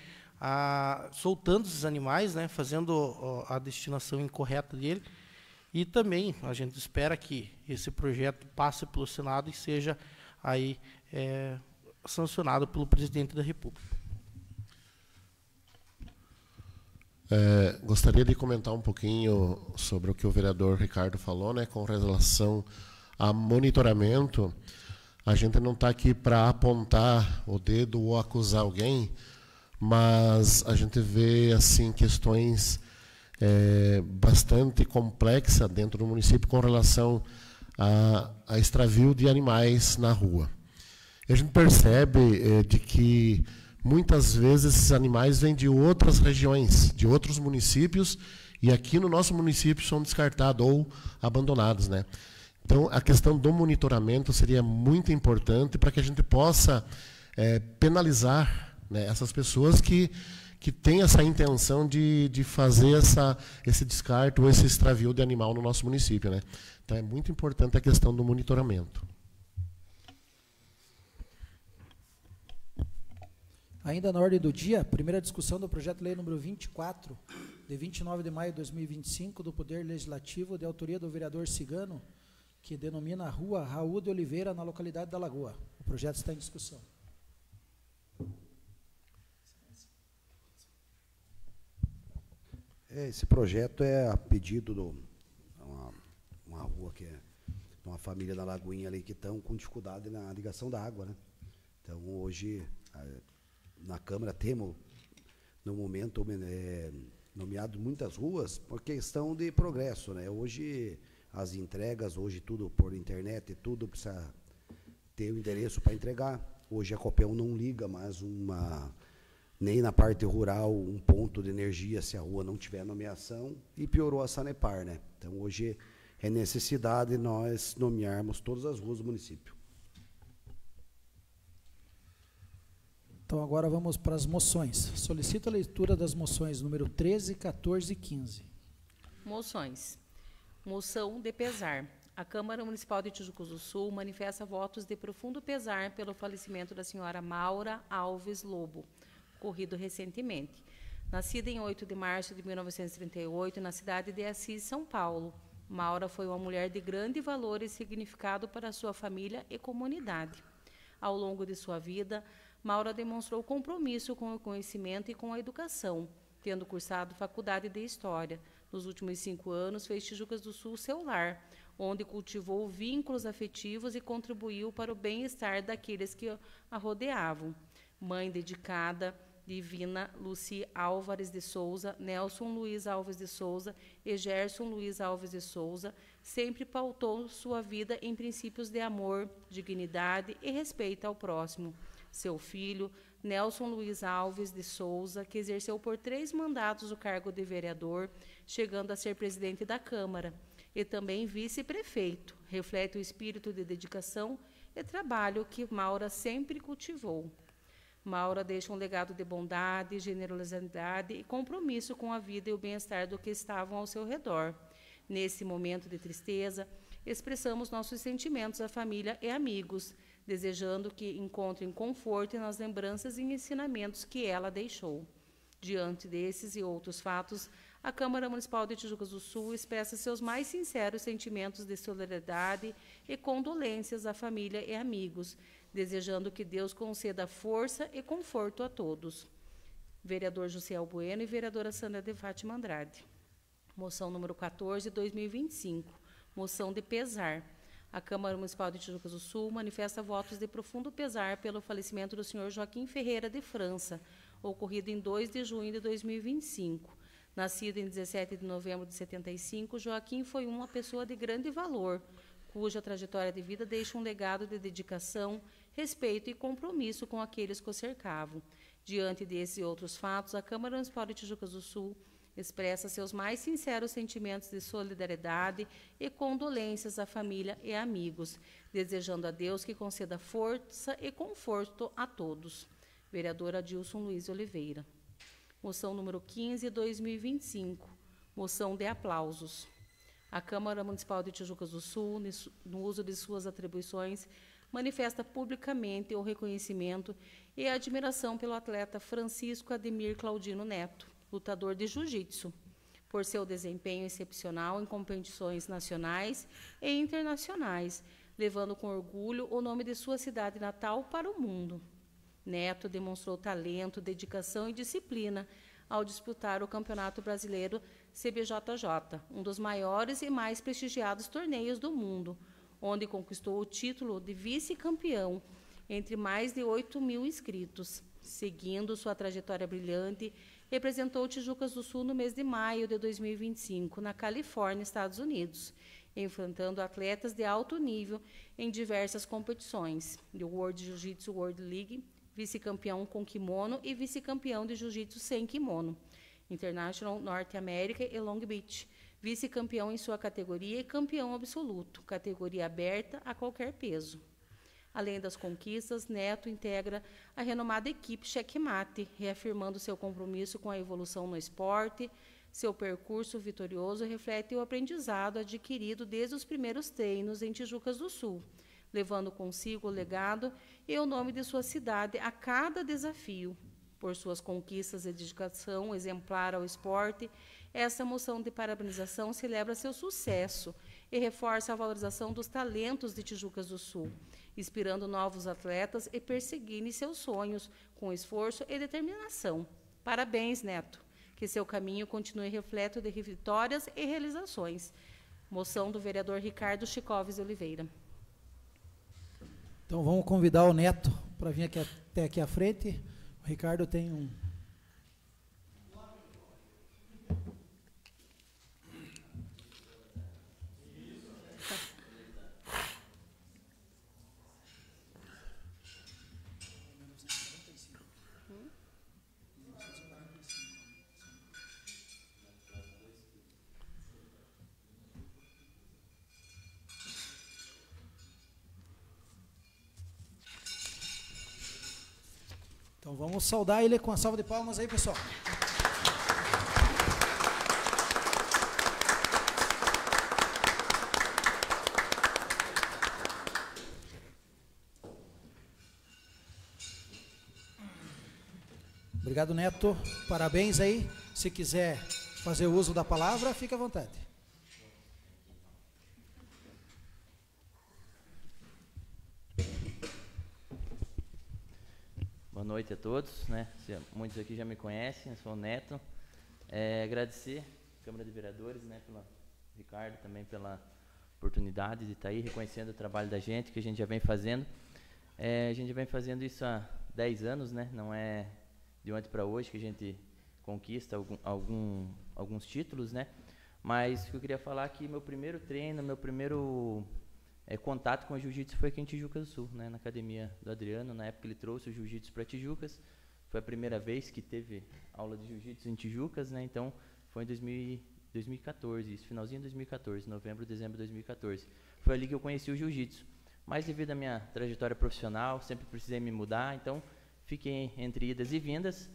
Speaker 1: soltando esses animais, né, fazendo a destinação incorreta dele. E também a gente espera que esse projeto passe pelo Senado e seja aí sancionado pelo presidente da República.
Speaker 3: Gostaria de comentar um pouquinho sobre o que o vereador Ricardo falou, né, com relação a monitoramento. A gente não está aqui para apontar o dedo ou acusar alguém, mas a gente vê assim questões bastante complexas dentro do município com relação a extravio de animais na rua. E a gente percebe de que muitas vezes esses animais vêm de outras regiões, de outros municípios, e aqui no nosso município são descartados ou abandonados, né? Então, a questão do monitoramento seria muito importante para que a gente possa penalizar, né, essas pessoas que têm essa intenção de fazer esse descarte ou esse extravio de animal no nosso município, né? Então, é muito importante a questão do monitoramento.
Speaker 4: Ainda na ordem do dia, primeira discussão do projeto de lei número 24, de 29 de maio de 2025, do Poder Legislativo, de autoria do vereador Cigano, que denomina a rua Raul de Oliveira, na localidade da Lagoa. O projeto está em discussão.
Speaker 2: Esse projeto é a pedido de uma rua que é uma família da Lagoinha ali que estão com dificuldade na ligação da água, né? Então, hoje, na Câmara, temos, no momento, nomeado muitas ruas por questão de progresso, né? Hoje, as entregas, hoje tudo por internet, tudo precisa ter o endereço para entregar. Hoje a Copel não liga mais nem na parte rural um ponto de energia se a rua não tiver nomeação, e piorou a Sanepar, né? Então, hoje é necessidade nós nomearmos todas as ruas do município.
Speaker 4: Então, agora vamos para as moções. Solicito a leitura das moções número 13, 14 e 15.
Speaker 5: Moções. Moção de pesar. A Câmara Municipal de Tijucos do Sul manifesta votos de profundo pesar pelo falecimento da senhora Maura Alves Lobo, ocorrido recentemente. Nascida em 8 de março de 1938, na cidade de Assis, São Paulo, Maura foi uma mulher de grande valor e significado para sua família e comunidade. Ao longo de sua vida, Maura demonstrou compromisso com o conhecimento e com a educação, tendo cursado faculdade de História. Nos últimos 5 anos, fez Tijucas do Sul seu lar, onde cultivou vínculos afetivos e contribuiu para o bem-estar daqueles que a rodeavam. Mãe dedicada, Divina Luci Álvares de Souza, Nelson Luiz Alves de Souza e Gerson Luiz Alves de Souza, sempre pautou sua vida em princípios de amor, dignidade e respeito ao próximo. Seu filho, Nelson Luiz Alves de Souza, que exerceu por 3 mandatos o cargo de vereador, chegando a ser presidente da Câmara, e também vice-prefeito, reflete o espírito de dedicação e trabalho que Maura sempre cultivou. Maura deixa um legado de bondade, generosidade e compromisso com a vida e o bem-estar do que estavam ao seu redor. Nesse momento de tristeza, expressamos nossos sentimentos à família e amigos, desejando que encontrem conforto nas lembranças e ensinamentos que ela deixou. Diante desses e outros fatos, a Câmara Municipal de Tijucas do Sul expressa seus mais sinceros sentimentos de solidariedade e condolências à família e amigos, desejando que Deus conceda força e conforto a todos. Vereador Josiel Bueno e vereadora Sandra de Fátima Andrade. Moção número 14, 2025. Moção de pesar. A Câmara Municipal de Tijucas do Sul manifesta votos de profundo pesar pelo falecimento do senhor Joaquim Ferreira de França, ocorrido em 2 de junho de 2025. Nascido em 17 de novembro de 75, Joaquim foi uma pessoa de grande valor, cuja trajetória de vida deixa um legado de dedicação, respeito e compromisso com aqueles que o cercavam. Diante desses e outros fatos, a Câmara Municipal de Tijucas do Sul expressa seus mais sinceros sentimentos de solidariedade e condolências à família e amigos, desejando a Deus que conceda força e conforto a todos. Vereador Adilson Luiz Oliveira. Moção número 15, 2025. Moção de aplausos. A Câmara Municipal de Tijucas do Sul, no uso de suas atribuições, manifesta publicamente o reconhecimento e a admiração pelo atleta Francisco Ademir Claudino Neto, lutador de jiu-jitsu, por seu desempenho excepcional em competições nacionais e internacionais, levando com orgulho o nome de sua cidade natal para o mundo. Neto demonstrou talento, dedicação e disciplina ao disputar o Campeonato Brasileiro CBJJ, um dos maiores e mais prestigiados torneios do mundo, onde conquistou o título de vice-campeão entre mais de 8.000 inscritos. Seguindo sua trajetória brilhante, representou Tijucas do Sul no mês de maio de 2025, na Califórnia, Estados Unidos, enfrentando atletas de alto nível em diversas competições, de World Jiu-Jitsu World League, vice-campeão com kimono e vice-campeão de jiu-jitsu sem kimono, International Norte América e Long Beach, vice-campeão em sua categoria e campeão absoluto, categoria aberta a qualquer peso. Além das conquistas, Neto integra a renomada equipe Checkmate, reafirmando seu compromisso com a evolução no esporte. Seu percurso vitorioso reflete o aprendizado adquirido desde os primeiros treinos em Tijucas do Sul, levando consigo o legado e o nome de sua cidade a cada desafio. Por suas conquistas e dedicação exemplar ao esporte, esta moção de parabenização celebra seu sucesso e reforça a valorização dos talentos de Tijucas do Sul, inspirando novos atletas e perseguindo seus sonhos com esforço e determinação. Parabéns, Neto. Que seu caminho continue repleto de vitórias e realizações. Moção do vereador Ricardo Chicoves Oliveira.
Speaker 4: Então vamos convidar o Neto para vir até aqui à frente. O Ricardo tem um... Então vamos saudar ele com a salva de palmas aí, pessoal. Obrigado, Neto. Parabéns aí. Se quiser fazer uso da palavra, fique à vontade.
Speaker 8: Boa noite a todos, né? Muitos aqui já me conhecem, eu sou o Neto. Agradecer à Câmara de Vereadores, né, pelo Ricardo, também pela oportunidade de estar aí reconhecendo o trabalho da gente, que a gente já vem fazendo. A gente vem fazendo isso há 10 anos, né? Não é de ontem para hoje que a gente conquista alguns títulos, né? Mas o que eu queria falar é que meu primeiro treino, meu primeiro contato com o jiu-jitsu foi aqui em Tijucas do Sul, né, na academia do Adriano. Na época ele trouxe o jiu-jitsu para Tijucas, foi a primeira vez que teve aula de jiu-jitsu em Tijucas, né, então foi em 2014, isso, finalzinho de 2014, novembro, dezembro de 2014. Foi ali que eu conheci o jiu-jitsu, mas devido à minha trajetória profissional, sempre precisei me mudar, então fiquei entre idas e vindas,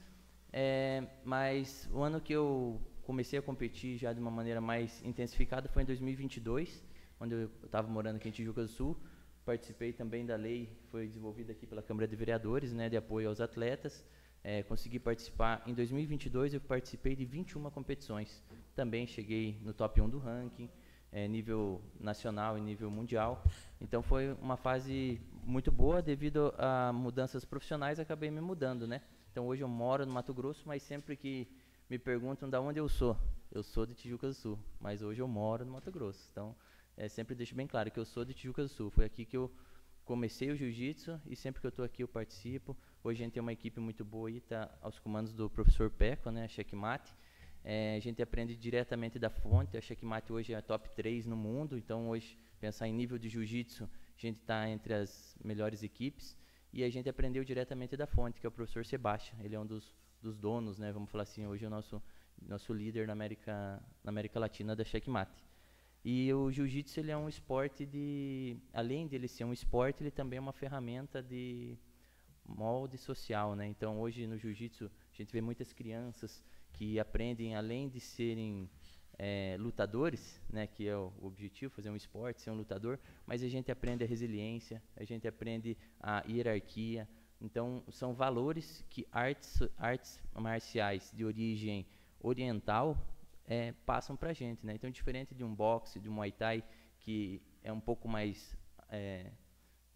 Speaker 8: mas o ano que eu comecei a competir já de uma maneira mais intensificada foi em 2022, onde eu estava morando aqui em Tijucas do Sul. Participei também da lei que foi desenvolvida aqui pela Câmara de Vereadores, né, de apoio aos atletas. Consegui participar, em 2022 eu participei de 21 competições. Também cheguei no top 1 do ranking, nível nacional e nível mundial. Então foi uma fase muito boa, devido a mudanças profissionais acabei me mudando, né? Então hoje eu moro no Mato Grosso, mas sempre que me perguntam de onde eu sou de Tijucas do Sul, mas hoje eu moro no Mato Grosso. Então sempre deixo bem claro que eu sou de Tijuca do Sul. Foi aqui que eu comecei o jiu-jitsu e sempre que eu estou aqui eu participo. Hoje a gente tem uma equipe muito boa aí, tá aos comandos do professor Peco, né, Checkmate. A gente aprende diretamente da fonte. A Checkmate hoje é a top 3 no mundo, então hoje, pensar em nível de jiu-jitsu, a gente está entre as melhores equipes. E a gente aprendeu diretamente da fonte, que é o professor Sebastião. Ele é um dos donos, né, vamos falar assim, hoje é o nosso líder na América Latina da Checkmate. E o jiu-jitsu, ele é um esporte além de ele ser um esporte, ele também é uma ferramenta de molde social, né? Então, hoje no jiu-jitsu, a gente vê muitas crianças que aprendem, além de serem lutadores, né, que é o objetivo, fazer um esporte, ser um lutador, mas a gente aprende a resiliência, a gente aprende a hierarquia. Então, são valores que artes marciais de origem oriental passam para a gente, né? Então, diferente de um boxe, de um Muay Thai, que é um pouco mais... é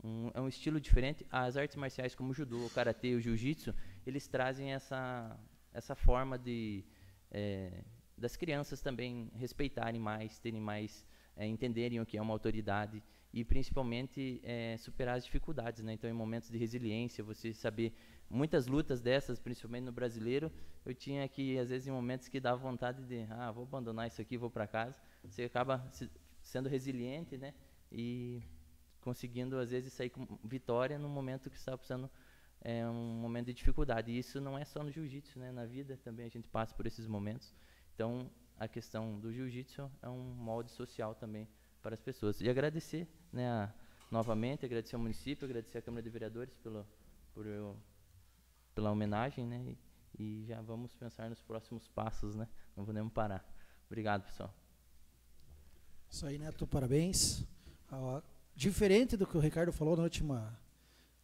Speaker 8: um estilo diferente, as artes marciais como o judô, o karatê e o jiu-jitsu, eles trazem essa forma das crianças também respeitarem mais, terem mais, entenderem o que é uma autoridade e principalmente superar as dificuldades, né? Então, em momentos de resiliência, você saber, muitas lutas dessas, principalmente no brasileiro, eu tinha que, às vezes, em momentos que dava vontade de, vou abandonar isso aqui, vou para casa, você acaba sendo resiliente, né? E conseguindo, às vezes, sair com vitória no momento que está passando um momento de dificuldade. E isso não é só no jiu-jitsu, né? Na vida também a gente passa por esses momentos. Então, a questão do jiu-jitsu é um molde social também para as pessoas. E agradecer, né, novamente, agradecer ao município, agradecer à Câmara de Vereadores pela homenagem, né? E já vamos pensar nos próximos passos, né? Não podemos parar. Obrigado, pessoal.
Speaker 4: Isso aí, Neto, parabéns. Diferente do que o Ricardo falou na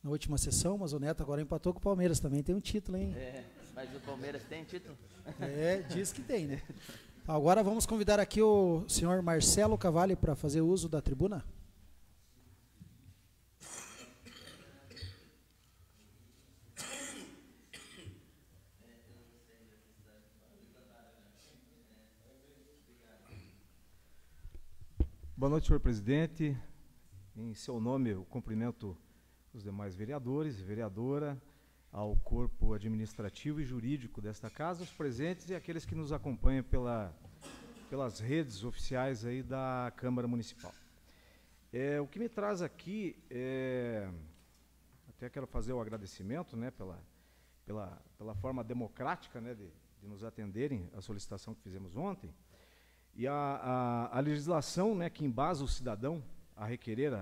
Speaker 4: última sessão, mas o Neto agora empatou com o Palmeiras, também tem um título, hein?
Speaker 8: Mas o Palmeiras tem título?
Speaker 4: Diz que tem, né? Agora vamos convidar aqui o senhor Marcelo Cavalli para fazer uso da tribuna.
Speaker 9: Boa noite, senhor presidente. Em seu nome, eu cumprimento os demais vereadores e vereadora, ao corpo administrativo e jurídico desta casa, os presentes e aqueles que nos acompanham pelas redes oficiais aí da Câmara Municipal. O que me traz aqui, até quero fazer o agradecimento, né, pela forma democrática, né, de nos atenderem à solicitação que fizemos ontem, e a legislação, né, que embasa o cidadão a requerer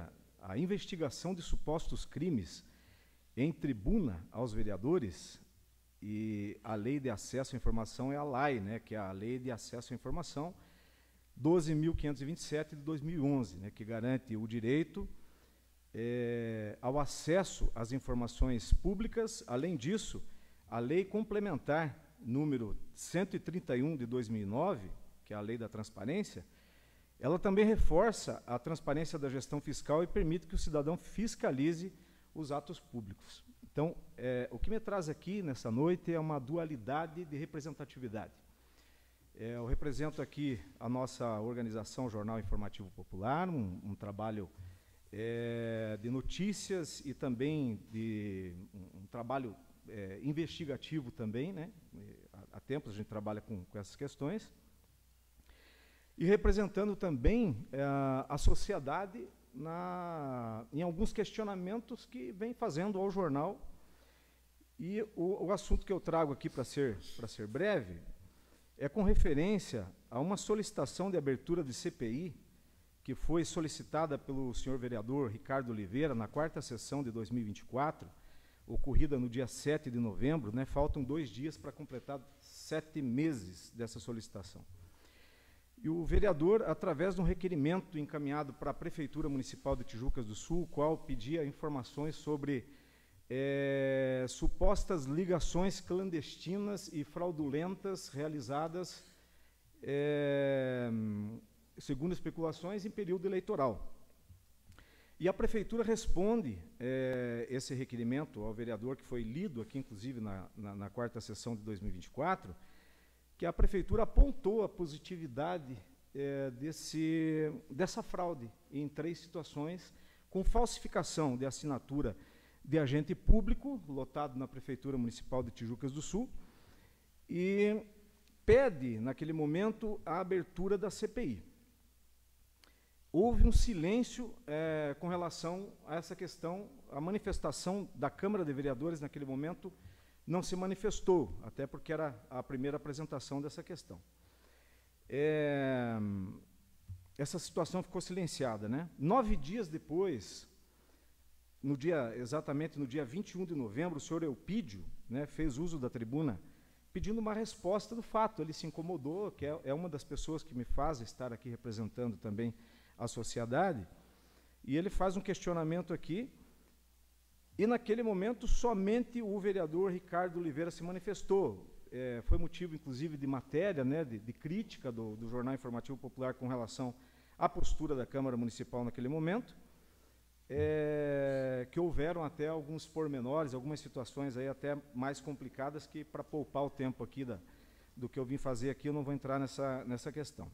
Speaker 9: a investigação de supostos crimes em tribuna aos vereadores, e a Lei de Acesso à Informação é a LAI, né, que é a Lei de Acesso à Informação 12.527 de 2011, né, que garante o direito ao acesso às informações públicas. Além disso, a Lei Complementar número 131 de 2009, que é a Lei da Transparência, ela também reforça a transparência da gestão fiscal e permite que o cidadão fiscalize os atos públicos. Então, o que me traz aqui nessa noite é uma dualidade de representatividade. Eu represento aqui a nossa organização Jornal Informativo Popular, um trabalho de notícias e também de um trabalho investigativo também, né? Há tempos a gente trabalha com essas questões. E representando também a sociedade em alguns questionamentos que vem fazendo ao jornal. E o assunto que eu trago aqui para ser breve é com referência a uma solicitação de abertura de CPI que foi solicitada pelo senhor vereador Ricardo Oliveira na 4ª sessão de 2024, ocorrida no dia 7 de novembro, né? Faltam 2 dias para completar 7 meses dessa solicitação. E o vereador, através de um requerimento encaminhado para a Prefeitura Municipal de Tijucas do Sul, qual pedia informações sobre supostas ligações clandestinas e fraudulentas realizadas, segundo especulações, em período eleitoral. E a Prefeitura responde esse requerimento ao vereador, que foi lido aqui, inclusive, na 4ª sessão de 2024, que a Prefeitura apontou a positividade dessa fraude em 3 situações, com falsificação de assinatura de agente público, lotado na Prefeitura Municipal de Tijucas do Sul, e pede, naquele momento, a abertura da CPI. Houve um silêncio com relação a essa questão, a manifestação da Câmara de Vereadores, naquele momento, não se manifestou, até porque era a primeira apresentação dessa questão. Essa situação ficou silenciada, né? 9 dias depois, exatamente no dia 21 de novembro, o senhor Eupídio, né, fez uso da tribuna, pedindo uma resposta do fato. Ele se incomodou, que é uma das pessoas que me faz estar aqui representando também a sociedade, e ele faz um questionamento aqui, e naquele momento somente o vereador Ricardo Oliveira se manifestou. Foi motivo, inclusive, de matéria, né, de crítica do Jornal Informativo Popular com relação à postura da Câmara Municipal naquele momento, que houveram até alguns pormenores, algumas situações aí até mais complicadas, que, para poupar o tempo aqui do que eu vim fazer aqui, eu não vou entrar nessa questão.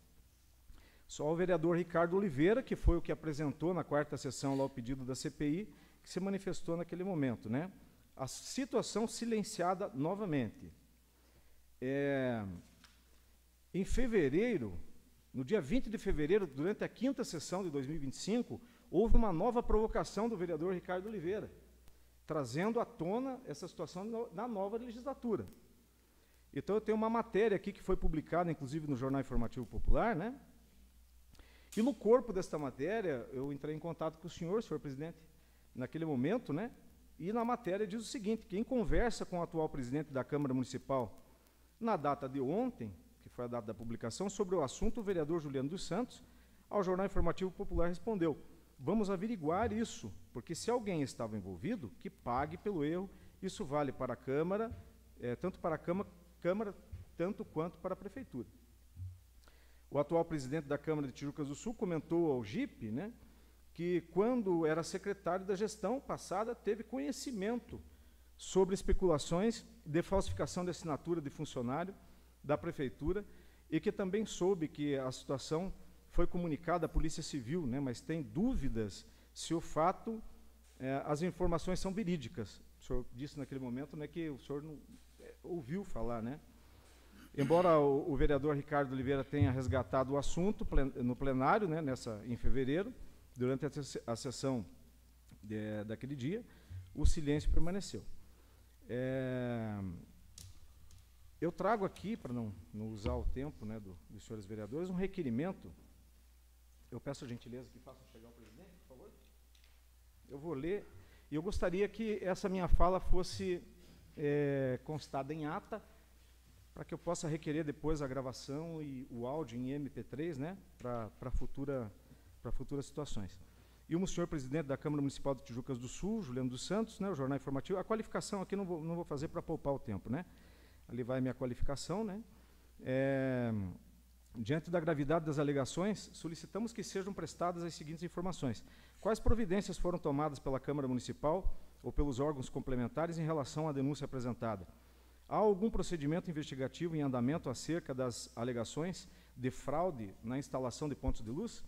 Speaker 9: Só o vereador Ricardo Oliveira, que foi o que apresentou na 4ª sessão lá o pedido da CPI, que se manifestou naquele momento, né? A situação silenciada novamente. Em fevereiro, no dia 20 de fevereiro, durante a 5ª sessão de 2025, houve uma nova provocação do vereador Ricardo Oliveira, trazendo à tona essa situação na nova legislatura. Então, eu tenho uma matéria aqui que foi publicada, inclusive, no Jornal Informativo Popular, né? E no corpo desta matéria, eu entrei em contato com o senhor presidente, naquele momento, né? E na matéria diz o seguinte, que em conversa com o atual presidente da Câmara Municipal, na data de ontem, que foi a data da publicação, sobre o assunto, o vereador Juliano dos Santos, ao Jornal Informativo Popular, respondeu: vamos averiguar isso, porque se alguém estava envolvido, que pague pelo erro. Isso vale para a Câmara, tanto para a Câmara, tanto quanto para a Prefeitura. O atual presidente da Câmara de Tijucas do Sul comentou ao GIP, né, que quando era secretário da gestão passada, teve conhecimento sobre especulações de falsificação de assinatura de funcionário da Prefeitura, e que também soube que a situação foi comunicada à Polícia Civil, né, mas tem dúvidas se o fato, as informações são verídicas. O senhor disse naquele momento, né, que o senhor não ouviu falar, né? Embora o vereador Ricardo Oliveira tenha resgatado o assunto no plenário, né, em fevereiro, durante a sessão daquele dia, o silêncio permaneceu. Eu trago aqui, para não usar o tempo, né, dos senhores vereadores, um requerimento. Eu peço a gentileza que façam chegar ao presidente, por favor. Eu vou ler, e eu gostaria que essa minha fala fosse constada em ata, para que eu possa requerer depois a gravação e o áudio em MP3, né, para futuras situações. E o senhor presidente da Câmara Municipal de Tijucas do Sul, Juliano dos Santos, né, o Jornal Informativo, a qualificação aqui não vou fazer para poupar o tempo, né? Ali vai a minha qualificação, né? Diante da gravidade das alegações, solicitamos que sejam prestadas as seguintes informações. Quais providências foram tomadas pela Câmara Municipal ou pelos órgãos complementares em relação à denúncia apresentada? Há algum procedimento investigativo em andamento acerca das alegações de fraude na instalação de pontos de luz?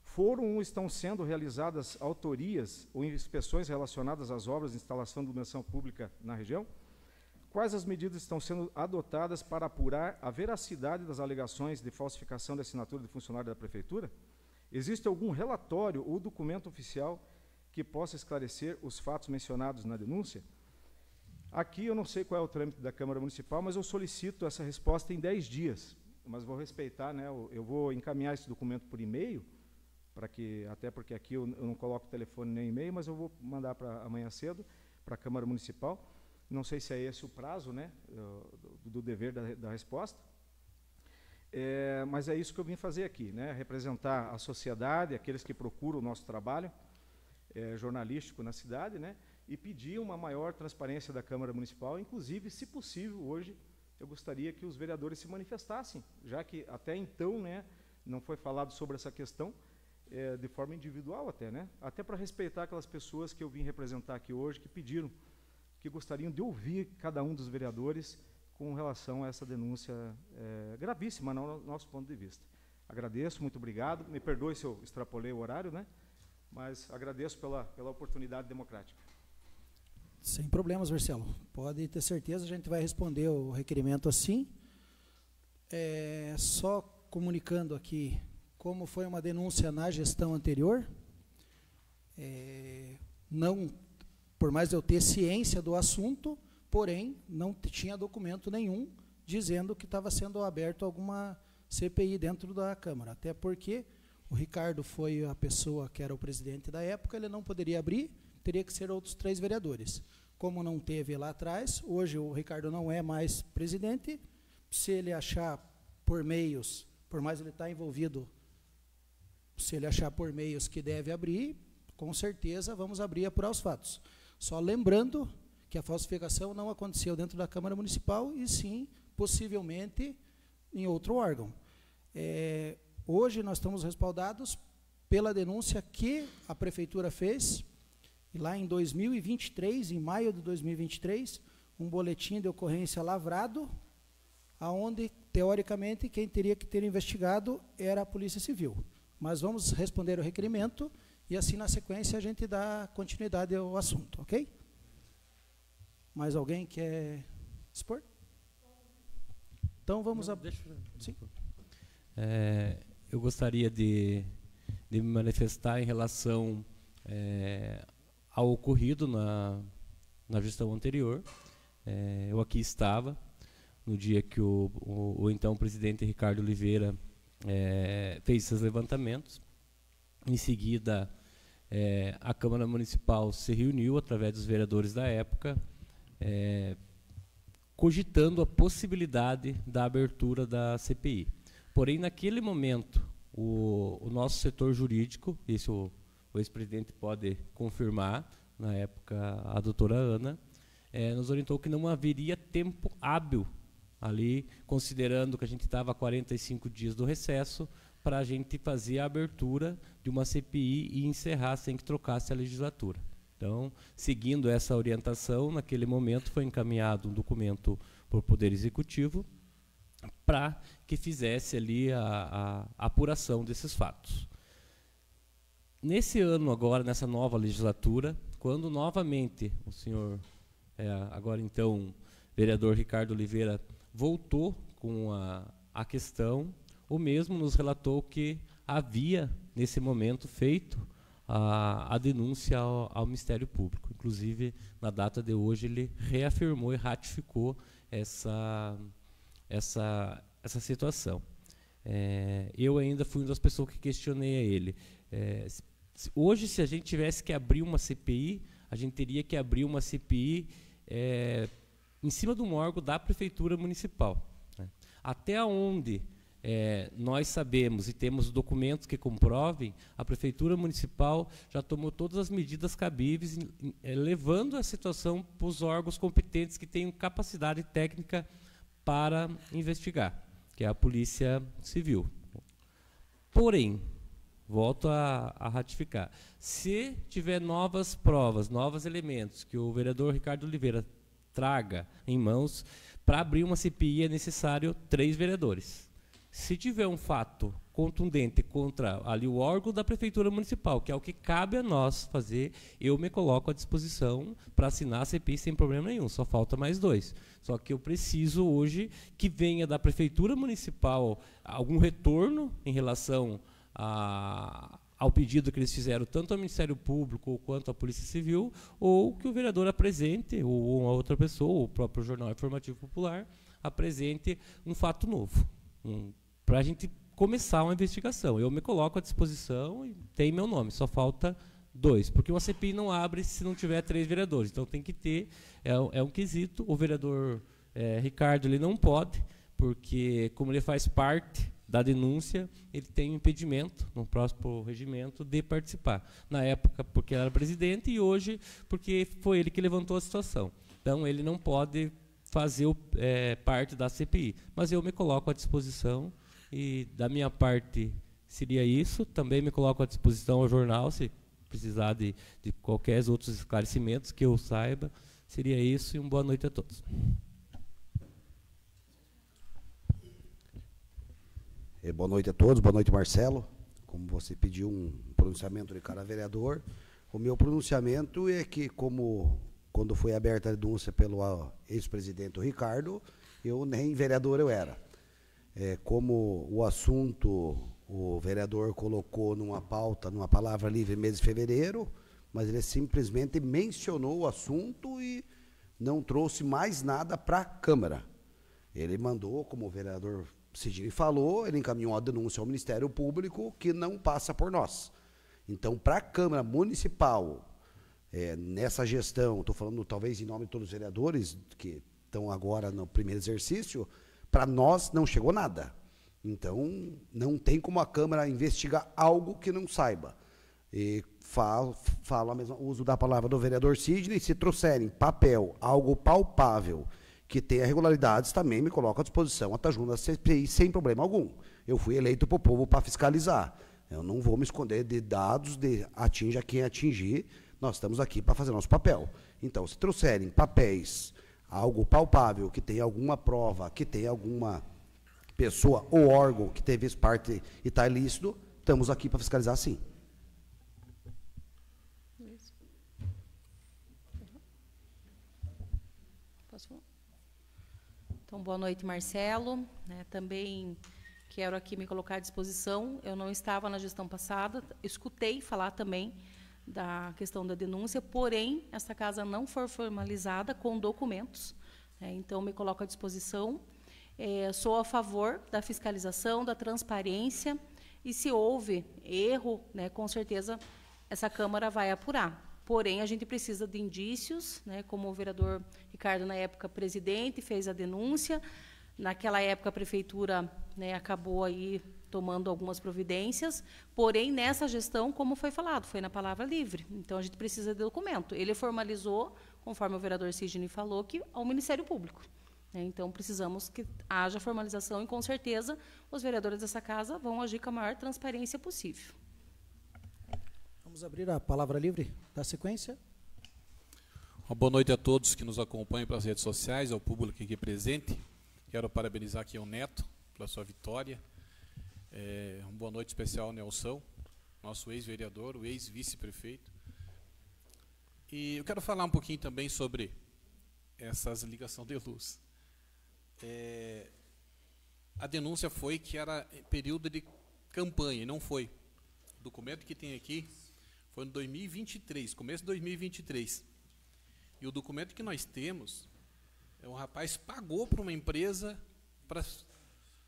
Speaker 9: Foram ou estão sendo realizadas autorias ou inspeções relacionadas às obras de instalação de iluminação pública na região? Quais as medidas estão sendo adotadas para apurar a veracidade das alegações de falsificação de assinatura de funcionário da Prefeitura? Existe algum relatório ou documento oficial que possa esclarecer os fatos mencionados na denúncia? Aqui eu não sei qual é o trâmite da Câmara Municipal, mas eu solicito essa resposta em 10 dias. Mas vou respeitar, né? Eu vou encaminhar esse documento por e-mail, até porque aqui eu não coloco telefone nem e-mail, mas eu vou mandar para amanhã cedo para a Câmara Municipal. Não sei se é esse o prazo, né, do dever da resposta. Mas é isso que eu vim fazer aqui, né? Representar a sociedade, aqueles que procuram o nosso trabalho jornalístico na cidade, né? E pedir uma maior transparência da Câmara Municipal, inclusive, se possível, hoje, eu gostaria que os vereadores se manifestassem, já que até então, né, não foi falado sobre essa questão, de forma individual até, né? Até para respeitar aquelas pessoas que eu vim representar aqui hoje, que pediram, que gostariam de ouvir cada um dos vereadores com relação a essa denúncia gravíssima, no nosso ponto de vista. Agradeço, muito obrigado. Me perdoe se eu extrapolei o horário, né? Mas agradeço pela oportunidade democrática.
Speaker 4: Sem problemas, Marcelo. Pode ter certeza, a gente vai responder o requerimento assim. Só comunicando aqui, como foi uma denúncia na gestão anterior, não, por mais eu ter ciência do assunto, porém, não tinha documento nenhum dizendo que estava sendo aberto alguma CPI dentro da Câmara. Até porque o Ricardo foi a pessoa que era o presidente da época, ele não poderia abrir, teria que ser outros 3 vereadores. Como não teve lá atrás, hoje o Ricardo não é mais presidente, se ele achar por meios, por mais ele estar envolvido, se ele achar por meios que deve abrir, com certeza vamos abrir e apurar os fatos. Só lembrando que a falsificação não aconteceu dentro da Câmara Municipal, e sim, possivelmente, em outro órgão. Hoje nós estamos respaldados pela denúncia que a Prefeitura fez, e lá em 2023, em maio de 2023, um boletim de ocorrência lavrado, aonde, teoricamente, quem teria que ter investigado era a Polícia Civil. Mas vamos responder o requerimento, e assim, na sequência, a gente dá continuidade ao assunto, ok? Mais alguém quer expor? Então, vamos... Sim.
Speaker 7: Eu gostaria de me manifestar em relação ao ocorrido na gestão anterior. Eu aqui estava, no dia que o então presidente Ricardo Oliveira fez esses levantamentos. Em seguida, a Câmara Municipal se reuniu, através dos vereadores da época, cogitando a possibilidade da abertura da CPI. Porém, naquele momento, o nosso setor jurídico, isso o ex-presidente pode confirmar, na época a doutora Ana, nos orientou que não haveria tempo hábil ali, considerando que a gente estava a 45 dias do recesso, para a gente fazer a abertura de uma CPI e encerrar sem que trocasse a legislatura. Então, seguindo essa orientação, naquele momento foi encaminhado um documento por Poder Executivo para que fizesse ali a apuração desses fatos. Nesse ano agora, nessa nova legislatura, quando novamente o senhor, agora então, vereador Ricardo Oliveira, voltou com a questão, o mesmo nos relatou que havia, nesse momento, feito a denúncia ao Ministério Público. Inclusive, na data de hoje, ele reafirmou e ratificou essa situação. Eu ainda fui uma das pessoas que questionei a ele. Hoje, se a gente tivesse que abrir uma CPI, a gente teria que abrir uma CPI em cima de um órgão da Prefeitura Municipal. Né? Até onde nós sabemos e temos documentos que comprovem, a Prefeitura Municipal já tomou todas as medidas cabíveis, levando a situação para os órgãos competentes que têm capacidade técnica para investigar, que é a Polícia Civil. Porém, volto a ratificar, se tiver novas provas, novos elementos que o vereador Ricardo Oliveira traga em mãos, para abrir uma CPI é necessário 3 vereadores. Se tiver um fato contundente contra ali o órgão da Prefeitura Municipal, que é o que cabe a nós fazer, eu me coloco à disposição para assinar a CPI sem problema nenhum, só falta mais 2. Só que eu preciso hoje que venha da Prefeitura Municipal algum retorno em relação ao pedido que eles fizeram, tanto ao Ministério Público quanto à Polícia Civil, ou que o vereador apresente, ou uma outra pessoa, ou o próprio Jornal Informativo Popular, apresente um fato novo, para a gente começar uma investigação. Eu me coloco à disposição e tem meu nome, só falta 2, porque uma CPI não abre se não tiver 3 vereadores, então tem que ter, é um quesito. O vereador Ricardo, ele não pode, porque como ele faz parte da denúncia, ele tem um impedimento, no próximo regimento, de participar. Na época, porque ele era presidente, e hoje, porque foi ele que levantou a situação. Então, ele não pode fazer parte da CPI. Mas eu me coloco à disposição, e da minha parte seria isso. Também me coloco à disposição ao jornal, se precisar de qualquer outros esclarecimentos que eu saiba. Seria isso, e uma boa noite a todos.
Speaker 2: Boa noite a todos, boa noite, Marcelo. Como você pediu um pronunciamento de cada vereador, o meu pronunciamento é que, como quando foi aberta a denúncia pelo ex-presidente Ricardo, eu nem vereador eu era. Como o assunto, o vereador colocou numa pauta, numa palavra livre, mês de fevereiro, mas ele simplesmente mencionou o assunto e não trouxe mais nada para a Câmara. Ele mandou, como o vereador Sidney falou, ele encaminhou a denúncia ao Ministério Público, que não passa por nós. Então, para a Câmara Municipal, nessa gestão, estou falando talvez em nome de todos os vereadores que estão agora no primeiro exercício, para nós não chegou nada. Então, não tem como a Câmara investigar algo que não saiba. E falo uso da palavra do vereador Sidney, se trouxerem papel, algo palpável, que tenha irregularidades, também me coloco à disposição a estar junto à CPI sem problema algum. Eu fui eleito para o povo para fiscalizar. Eu não vou me esconder de dados, atinja quem atingir, nós estamos aqui para fazer nosso papel. Então, se trouxerem papéis, algo palpável, que tenha alguma prova, que tenha alguma pessoa ou órgão que teve parte e está ilícito, estamos aqui para fiscalizar sim.
Speaker 5: Posso falar? Então, boa noite, Marcelo. Também quero aqui me colocar à disposição. Eu não estava na gestão passada, escutei falar também da questão da denúncia, porém, esta casa não foi formalizada com documentos. Então, me coloco à disposição. Sou a favor da fiscalização, da transparência, e se houve erro, com certeza, essa Câmara vai apurar. Porém, a gente precisa de indícios, como o vereador Ricardo, na época, presidente, fez a denúncia. Naquela época, a Prefeitura acabou aí tomando algumas providências, porém, nessa gestão, como foi falado, foi na palavra livre. Então, a gente precisa de documento. Ele formalizou, conforme o vereador Sidney falou, que ao Ministério Público. Então, precisamos que haja formalização e, com certeza, os vereadores dessa casa vão agir com a maior transparência possível.
Speaker 4: Vamos abrir a palavra livre da sequência.
Speaker 10: Uma boa noite a todos que nos acompanham pelas redes sociais, ao público aqui presente. Quero parabenizar aqui ao Neto pela sua vitória. Uma boa noite especial ao Nelson, nosso ex-vereador, o ex-vice-prefeito. E eu quero falar um pouquinho também sobre essas ligações de luz. A denúncia foi que era período de campanha, e não foi. O documento que tem aqui foi em 2023, começo de 2023. E o documento que nós temos, um rapaz pagou para uma empresa, para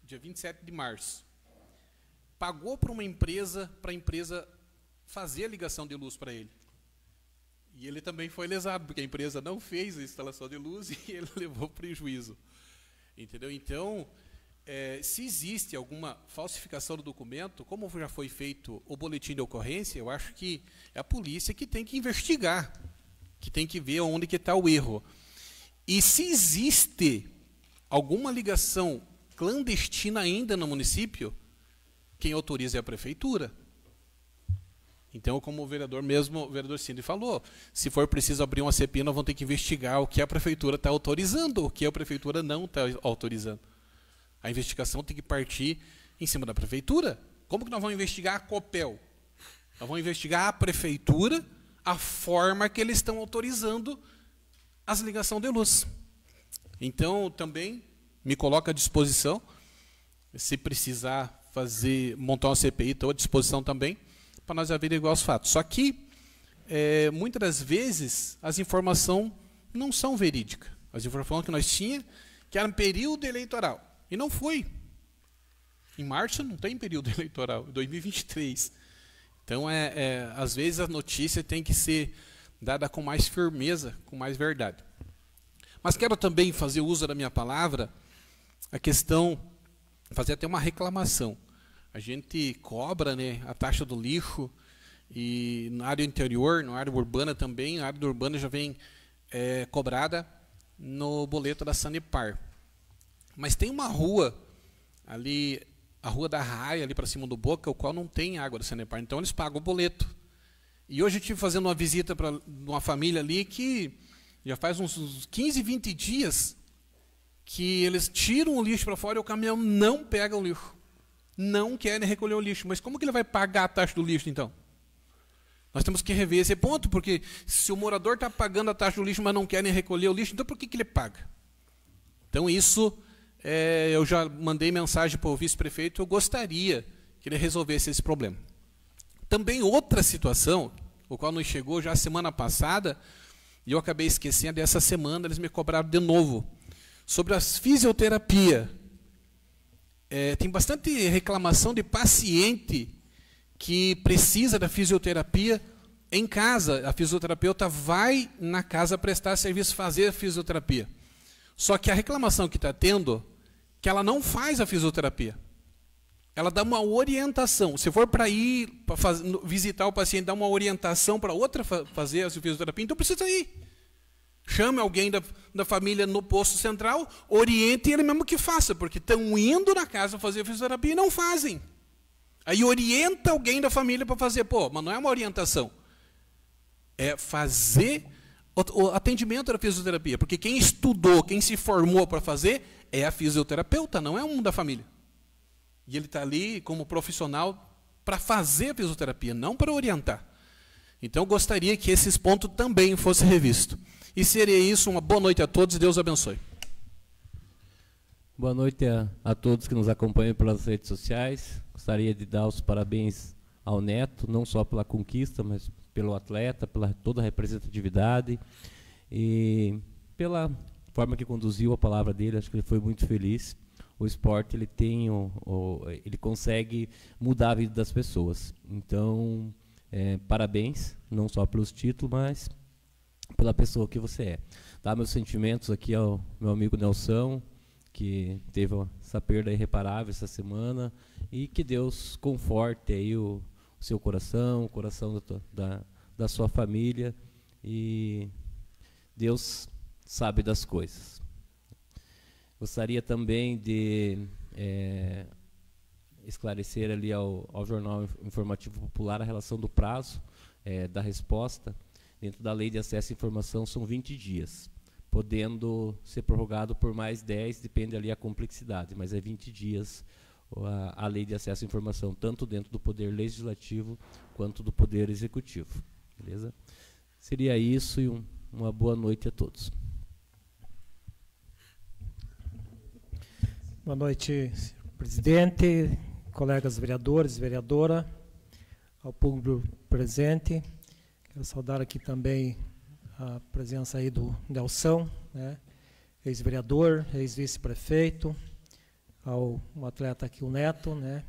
Speaker 10: dia 27 de março. Pagou para uma empresa, para a empresa fazer a ligação de luz para ele. E ele também foi lesado, porque a empresa não fez a instalação de luz e ele levou prejuízo. Entendeu? Então, se existe alguma falsificação do documento, como já foi feito o boletim de ocorrência, eu acho que é a polícia que tem que investigar, que tem que ver onde que está o erro. E se existe alguma ligação clandestina ainda no município, quem autoriza é a prefeitura. Então, como o vereador Sidney falou, se for preciso abrir uma CPI, nós vamos ter que investigar o que a prefeitura está autorizando, o que a prefeitura não está autorizando. A investigação tem que partir em cima da prefeitura. Como que nós vamos investigar a Copel? Nós vamos investigar a prefeitura, a forma que eles estão autorizando as ligações de luz. Então, também me coloco à disposição, se precisar montar uma CPI, estou à disposição também, para nós averiguar os fatos. Só que, muitas das vezes, as informações não são verídicas. As informações que nós tínhamos, que eram período eleitoral. E não foi. Em março não tem período eleitoral, em 2023. Então, às vezes, a notícia tem que ser dada com mais firmeza, com mais verdade. Mas quero também fazer uso da minha palavra, a questão, fazer até uma reclamação. A gente cobra, a taxa do lixo, e na área interior, na área urbana também, a área urbana já vem cobrada no boleto da Sanepar. Mas tem uma rua ali, a Rua da Raia, ali para cima do Boca, o qual não tem água da Sanepar, então eles pagam o boleto. E hoje eu estive fazendo uma visita para uma família ali que já faz uns 15, 20 dias que eles tiram o lixo para fora e o caminhão não pega o lixo. não querem recolher o lixo. Mas como que ele vai pagar a taxa do lixo, então? Nós temos que rever esse ponto, porque se o morador está pagando a taxa do lixo, mas não querem recolher o lixo, então por que ele paga? Então isso, eu já mandei mensagem para o vice-prefeito, eu gostaria que ele resolvesse esse problema. Também outra situação, o qual nos chegou já semana passada, e eu acabei esquecendo, e essa semana eles me cobraram de novo, sobre as fisioterapia. Tem bastante reclamação de paciente que precisa da fisioterapia em casa. A fisioterapeuta vai na casa prestar serviço, fazer a fisioterapia. Só que a reclamação que está tendo, que ela não faz a fisioterapia. Ela dá uma orientação. Se for para ir para visitar o paciente, dá uma orientação para outra fazer a fisioterapia, então precisa ir. Chame alguém da família no posto central, oriente ele mesmo que faça, porque estão indo na casa fazer a fisioterapia e não fazem. Aí orienta alguém da família para fazer. Pô, mas não é uma orientação. É fazer o atendimento da fisioterapia. Porque quem estudou, quem se formou para fazer, é a fisioterapeuta, não é um da família. E ele está ali como profissional para fazer a fisioterapia, não para orientar. Então, eu gostaria que esses pontos também fossem revistos. E seria isso, uma boa noite a todos e Deus abençoe.
Speaker 7: Boa noite a todos que nos acompanham pelas redes sociais. Gostaria de dar os parabéns ao Neto, não só pela conquista, mas pelo atleta, pela toda a representatividade e pela forma que conduziu a palavra dele. Acho que ele foi muito feliz. O esporte ele tem ele consegue mudar a vida das pessoas. Então, parabéns, não só pelos títulos, mas pela pessoa que você é. Dá meus sentimentos aqui ao meu amigo Nelson, que teve essa perda irreparável essa semana, e que Deus conforte aí o seu coração, o coração da sua família, e Deus sabe das coisas. Gostaria também de esclarecer ali ao Jornal Informativo Popular a relação do prazo da resposta. Dentro da Lei de Acesso à Informação são 20 dias, podendo ser prorrogado por mais 10, depende ali a complexidade, mas é 20 dias a Lei de Acesso à Informação, tanto dentro do Poder Legislativo quanto do Poder Executivo. Beleza? Seria isso e uma boa noite a todos.
Speaker 6: Boa noite, presidente, colegas vereadores, vereadora, ao público presente. Quero saudar aqui também a presença aí do Nelson, né, ex-vereador, ex-vice-prefeito, ao atleta aqui, o Neto, né,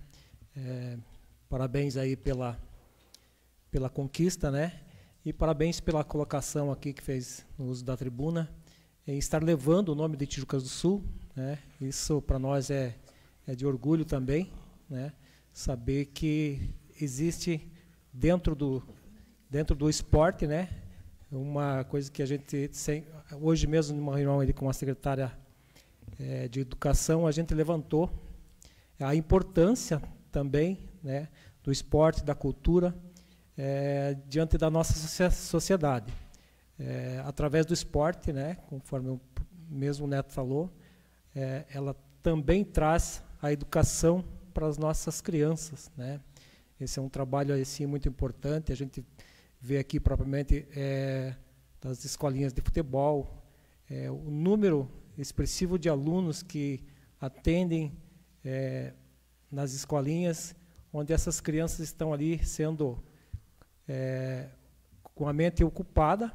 Speaker 6: parabéns aí pela conquista, né, e parabéns pela colocação aqui que fez no uso da tribuna, em estar levando o nome de Tijucas do Sul, né, isso para nós é de orgulho também, né, saber que existe dentro do esporte, né, uma coisa que a gente, hoje mesmo, numa reunião ali com a secretária de Educação, a gente levantou a importância também, né, do esporte, da cultura, diante da nossa sociedade. Através do esporte, né, conforme o mesmo Neto falou, ela também traz a educação para as nossas crianças, né. Esse é um trabalho assim, muito importante. A gente vê aqui propriamente das escolinhas de futebol, o número expressivo de alunos que atendem nas escolinhas, onde essas crianças estão ali sendo com a mente ocupada,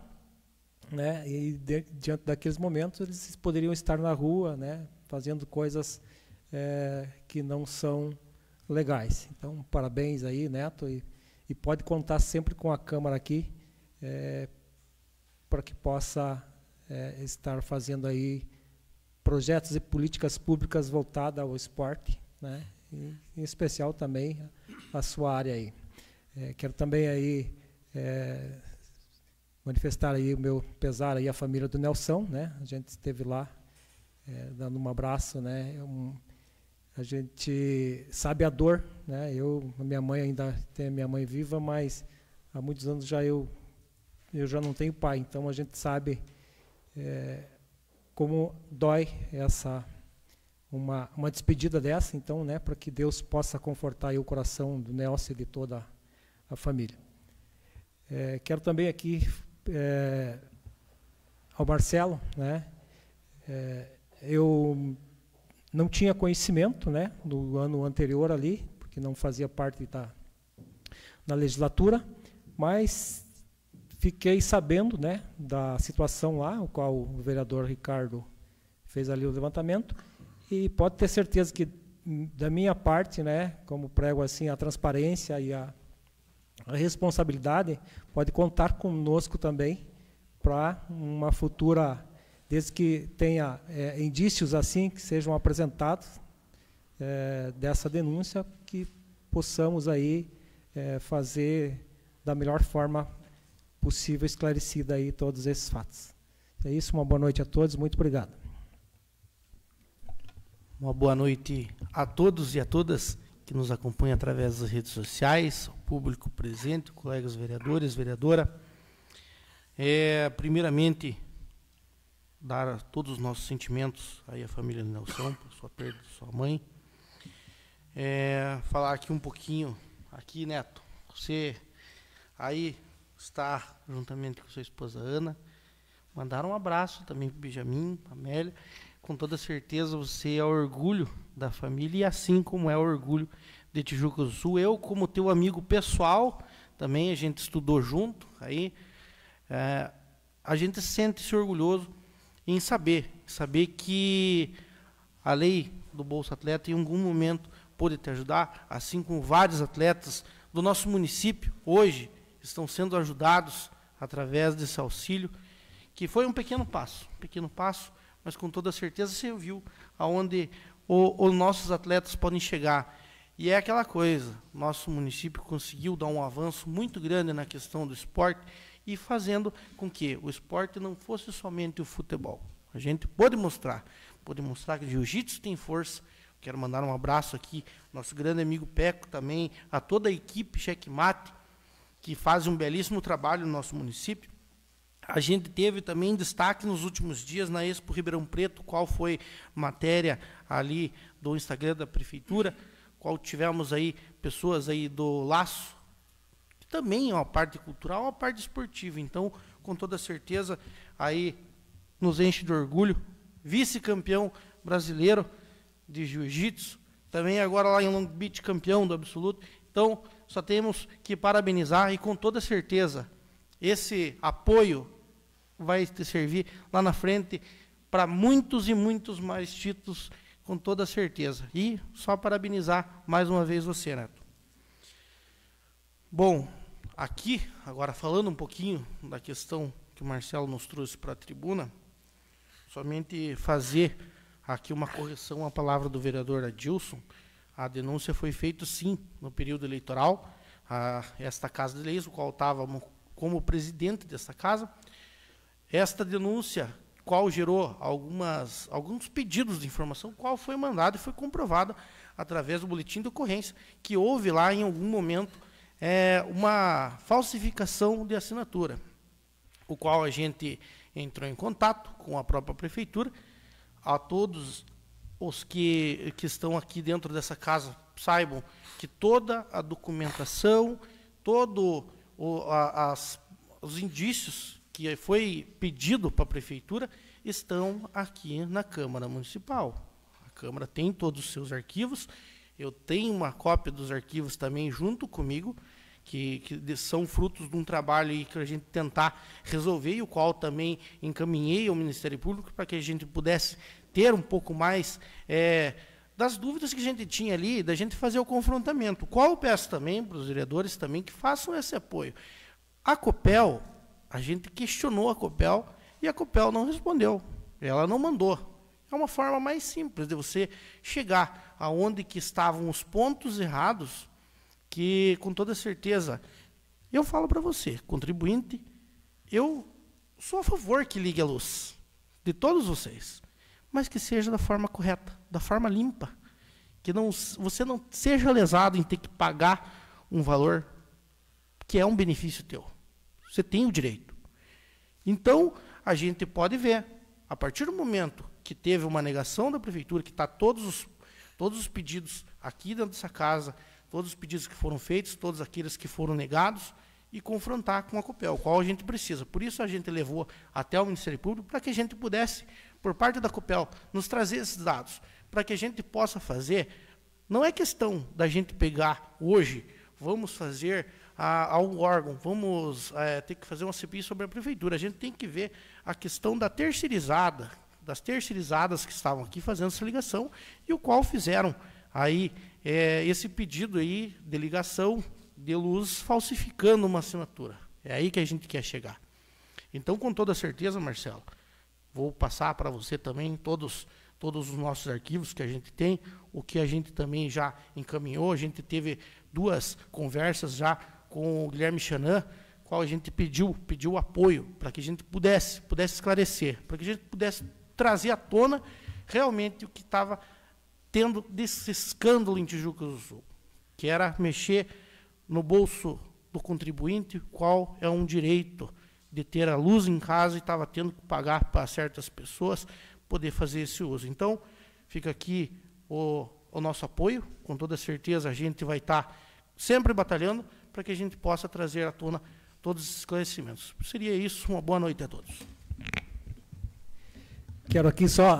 Speaker 6: né, e diante daqueles momentos eles poderiam estar na rua, né, fazendo coisas que não são legais. Então, parabéns aí, Neto, e pode contar sempre com a Câmara aqui para que possa estar fazendo aí projetos e políticas públicas voltadas ao esporte, né, e, em especial também a sua área aí. Quero também aí manifestar aí o meu pesar aí à família do Nelson, né? A gente esteve lá dando um abraço, né? A gente sabe a dor, né? A minha mãe ainda tem a minha mãe viva, mas há muitos anos já eu já não tenho pai, então a gente sabe como dói uma despedida dessa, então, né, para que Deus possa confortar aí o coração do Nelson e de toda a família. Quero também aqui ao Marcelo, né, eu não tinha conhecimento, né, do ano anterior ali, porque não fazia parte da legislatura, mas fiquei sabendo, né, da situação lá, o qual o vereador Ricardo fez ali o levantamento, e pode ter certeza que, da minha parte, né, como prego assim, a transparência e a responsabilidade, pode contar conosco também para uma futura, desde que tenha indícios assim que sejam apresentados dessa denúncia, que possamos aí fazer da melhor forma possível, esclarecida aí todos esses fatos. É isso, uma boa noite a todos, muito obrigado.
Speaker 11: Uma boa noite a todos e a todas que nos acompanham através das redes sociais, o público presente, colegas vereadores, vereadora. Primeiramente, dar todos os nossos sentimentos aí à família Nelson, por sua perda de sua mãe. Falar aqui um pouquinho, aqui, Neto, você aí está juntamente com sua esposa Ana, mandar um abraço também para o Benjamin, para a Amélia. Com toda certeza você é o orgulho da família, e assim como é o orgulho de Tijuca do Sul. Eu, como teu amigo pessoal, também a gente estudou junto, aí a gente sente-se orgulhoso em saber que a lei do Bolsa Atleta em algum momento pode te ajudar, assim como vários atletas do nosso município hoje estão sendo ajudados através desse auxílio, que foi um pequeno passo, mas com toda certeza você viu aonde os nossos atletas podem chegar. E é aquela coisa, nosso município conseguiu dar um avanço muito grande na questão do esporte e fazendo com que o esporte não fosse somente o futebol. A gente pode mostrar que o jiu-jitsu tem força. Quero mandar um abraço aqui, nosso grande amigo Peco também, a toda a equipe Checkmate, que faz um belíssimo trabalho no nosso município. A gente teve também destaque nos últimos dias na Expo Ribeirão Preto, qual foi matéria ali do Instagram da Prefeitura, qual tivemos aí pessoas aí do Laço, que também é uma parte cultural, uma parte esportiva. Então, com toda certeza, aí nos enche de orgulho. Vice-campeão brasileiro de jiu-jitsu, também agora lá em Long Beach, campeão do absoluto. Então, só temos que parabenizar e com toda certeza esse apoio vai te servir lá na frente para muitos e muitos mais títulos, com toda certeza. E só parabenizar mais uma vez você, Neto. Bom, aqui, agora falando um pouquinho da questão que o Marcelo nos trouxe para a tribuna, somente fazer aqui uma correção à palavra do vereador Adilson. A denúncia foi feita, sim, no período eleitoral, a esta Casa de Leis, o qual estava como presidente desta casa. Esta denúncia, qual gerou alguns pedidos de informação, qual foi mandado e foi comprovado através do boletim de ocorrência, que houve lá em algum momento uma falsificação de assinatura, o qual a gente entrou em contato com a própria prefeitura. A todos os que estão aqui dentro dessa casa saibam que toda a documentação, os indícios que foi pedido para a prefeitura estão aqui na Câmara Municipal. A Câmara tem todos os seus arquivos. Eu tenho uma cópia dos arquivos também junto comigo, que são frutos de um trabalho aí que a gente tentar resolver, e o qual também encaminhei ao Ministério Público para que a gente pudesse ter um pouco mais das dúvidas que a gente tinha ali, da gente fazer o confrontamento. O qual eu peço também para os vereadores também que façam esse apoio. A Copel, a gente questionou a Copel e a Copel não respondeu. Ela não mandou. É uma forma mais simples de você chegar aonde que estavam os pontos errados, que com toda certeza, eu falo para você, contribuinte, eu sou a favor que ligue a luz de todos vocês, mas que seja da forma correta, da forma limpa, que você não seja lesado em ter que pagar um valor que é um benefício teu. Você tem o direito. Então, a gente pode ver, a partir do momento que teve uma negação da prefeitura, que está todos os pedidos aqui dentro dessa casa, todos os pedidos que foram feitos, todos aqueles que foram negados, e confrontar com a Copel, o qual a gente precisa. Por isso a gente levou até o Ministério Público, para que a gente pudesse, por parte da Copel, nos trazer esses dados, para que a gente possa fazer. Não é questão da gente pegar hoje, vamos fazer ao órgão, vamos ter que fazer uma CPI sobre a prefeitura. A gente tem que ver a questão das terceirizadas que estavam aqui fazendo essa ligação, e o qual fizeram aí esse pedido aí de ligação de luz falsificando uma assinatura. É aí que a gente quer chegar. Então, com toda certeza, Marcelo, vou passar para você também todos os nossos arquivos que a gente tem, o que a gente também já encaminhou. A gente teve 2 conversas já com o Guilherme Chanã, qual a gente pediu apoio para que a gente pudesse esclarecer, para que a gente pudesse trazer à tona realmente o que estava tendo desse escândalo em Tijuca do Sul, que era mexer no bolso do contribuinte, qual é um direito de ter a luz em casa, e estava tendo que pagar para certas pessoas poder fazer esse uso. Então, fica aqui o nosso apoio. Com toda certeza a gente vai estar sempre batalhando para que a gente possa trazer à tona todos esses esclarecimentos. Seria isso. Uma boa noite a todos.
Speaker 6: Quero aqui só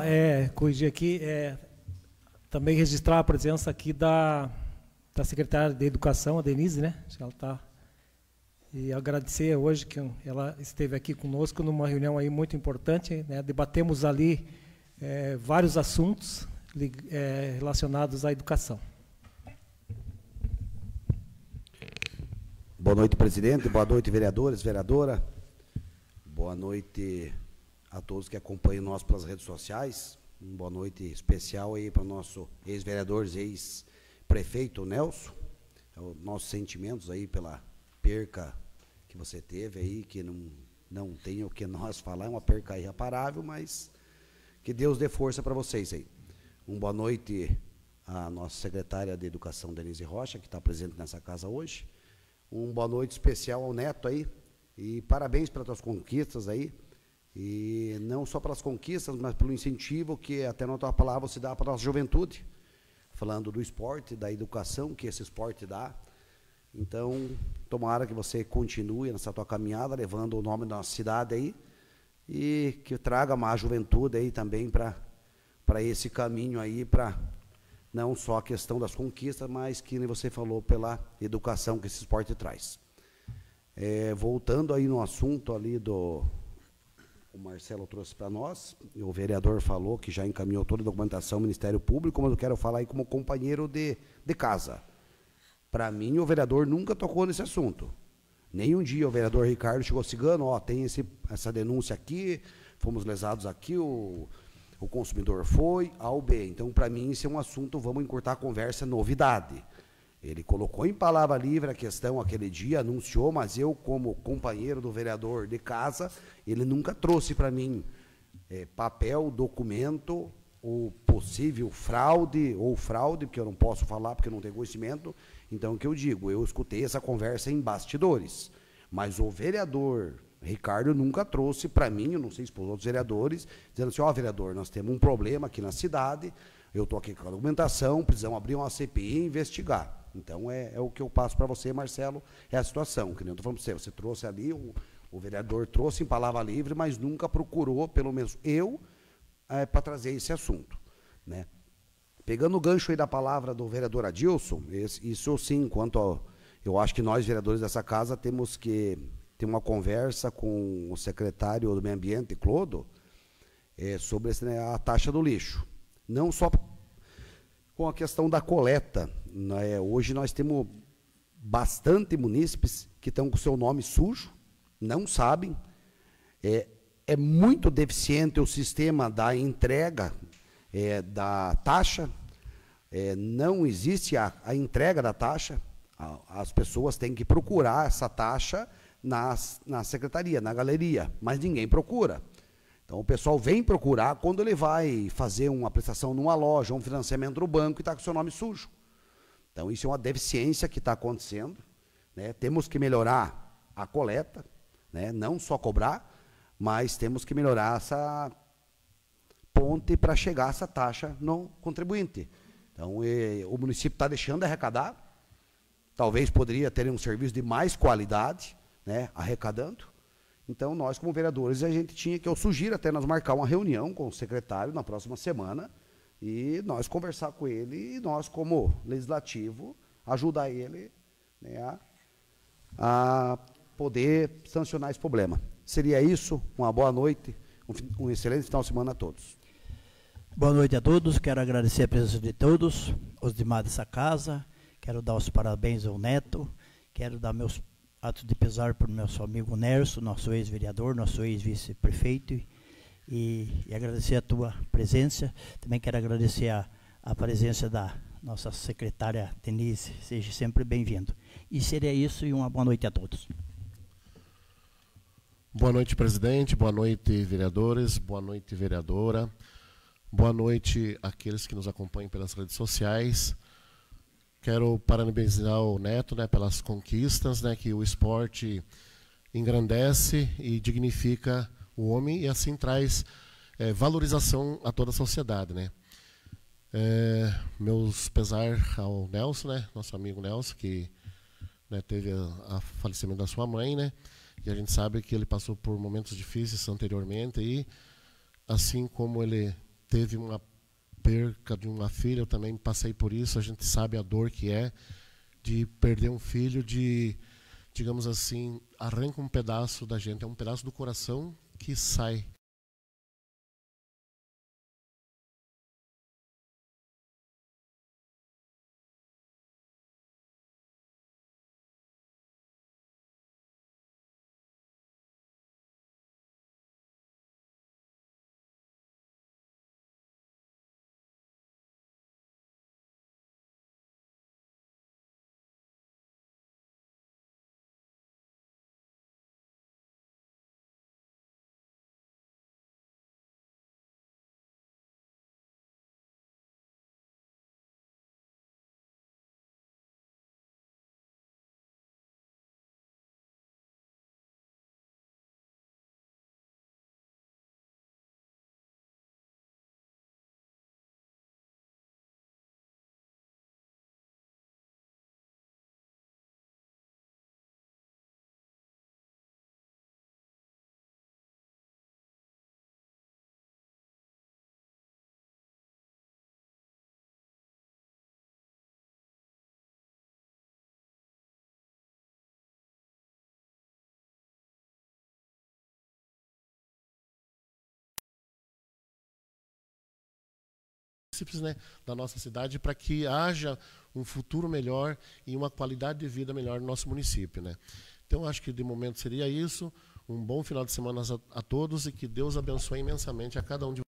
Speaker 6: corrigir aqui, também registrar a presença aqui da secretária de Educação, a Denise, né? Ela está. E agradecer hoje que ela esteve aqui conosco numa reunião aí muito importante, né? Debatemos ali vários assuntos relacionados à educação.
Speaker 2: Boa noite, presidente. Boa noite, vereadores, vereadora. Boa noite a todos que acompanham nós pelas redes sociais. Boa noite especial aí para o nosso ex-vereador, ex-prefeito Nelson. Nossos sentimentos aí pela perca que você teve aí, que não tem o que nós falar, é uma perca irreparável, mas que Deus dê força para vocês aí. Boa noite à nossa secretária de Educação, Denise Rocha, que está presente nessa casa hoje. Boa noite especial ao Neto aí, e parabéns pelas tuas conquistas aí, e não só pelas conquistas, mas pelo incentivo que até na tua palavra se dá para a nossa juventude, falando do esporte, da educação que esse esporte dá. Então, tomara que você continue nessa tua caminhada, levando o nome da nossa cidade aí, e que traga mais juventude aí também para esse caminho aí, para não só a questão das conquistas, mas que nem você falou, pela educação que esse esporte traz. Voltando aí no assunto ali o Marcelo trouxe para nós, o vereador falou que já encaminhou toda a documentação ao Ministério Público, mas eu quero falar aí como companheiro de casa. Para mim, o vereador nunca tocou nesse assunto. Nem um dia o vereador Ricardo chegou cigano, tem essa denúncia aqui, fomos lesados aqui, o consumidor foi, A ou B. Então, para mim, isso é um assunto, vamos encurtar a conversa, novidade. Ele colocou em palavra livre a questão aquele dia, anunciou, mas eu, como companheiro do vereador de casa, ele nunca trouxe para mim papel, documento, ou possível fraude, porque eu não posso falar, porque eu não tenho conhecimento. Então, o que eu digo, eu escutei essa conversa em bastidores, mas o vereador Ricardo nunca trouxe para mim, eu não sei se para os outros vereadores, dizendo assim, vereador, nós temos um problema aqui na cidade, eu estou aqui com a documentação, precisamos abrir uma CPI e investigar. Então, é o que eu passo para você, Marcelo, é a situação, que nem eu estou falando para você trouxe ali, o vereador trouxe em palavra livre, mas nunca procurou, pelo menos eu, para trazer esse assunto, né? Pegando o gancho aí da palavra do vereador Adilson, isso sim, eu acho que nós, vereadores dessa casa, temos que ter uma conversa com o secretário do Meio Ambiente, Clodo, sobre a taxa do lixo. Não só com a questão da coleta, né? Hoje nós temos bastante munícipes que estão com o seu nome sujo, não sabem, é muito deficiente o sistema da entrega da taxa, não existe a entrega da taxa, as pessoas têm que procurar essa taxa na secretaria, na galeria, mas ninguém procura. Então o pessoal vem procurar quando ele vai fazer uma prestação numa loja, um financiamento no banco e está com o seu nome sujo. Então isso é uma deficiência que está acontecendo, né? Temos que melhorar a coleta, né? Não só cobrar, mas temos que melhorar essa ponte para chegar essa taxa no contribuinte. Então, o município está deixando de arrecadar, talvez poderia ter um serviço de mais qualidade, né, arrecadando. Então, nós, como vereadores, eu sugiro até nós marcar uma reunião com o secretário na próxima semana e nós conversar com ele e nós, como legislativo, ajudar ele, né, a poder sancionar esse problema. Seria isso, uma boa noite, um excelente final de semana a todos.
Speaker 12: Boa noite a todos, quero agradecer a presença de todos, os demais dessa casa, quero dar os parabéns ao Neto, quero dar meus atos de pesar para o nosso amigo Nerso, nosso ex-vereador, nosso ex-vice-prefeito, e agradecer a tua presença. Também quero agradecer a presença da nossa secretária Denise, seja sempre bem-vindo. E seria isso, e uma boa noite a todos.
Speaker 3: Boa noite, presidente, boa noite, vereadores, boa noite, vereadora, boa noite àqueles que nos acompanham pelas redes sociais. Quero parabenizar o Neto, né, pelas conquistas, né, que o esporte engrandece e dignifica o homem e assim traz valorização a toda a sociedade, né. Meus pesar ao Nelson, né, nosso amigo Nelson, que, né, teve o falecimento da sua mãe, né, e a gente sabe que ele passou por momentos difíceis anteriormente e, assim como ele teve uma perca de uma filha, eu também passei por isso, a gente sabe a dor que é de perder um filho, digamos assim, arranca um pedaço da gente, é um pedaço do coração que sai. Né, da nossa cidade para que haja um futuro melhor e uma qualidade de vida melhor no nosso município, né? Então, acho que de momento seria isso. Um bom final de semana a todos e que Deus abençoe imensamente a cada um de vocês.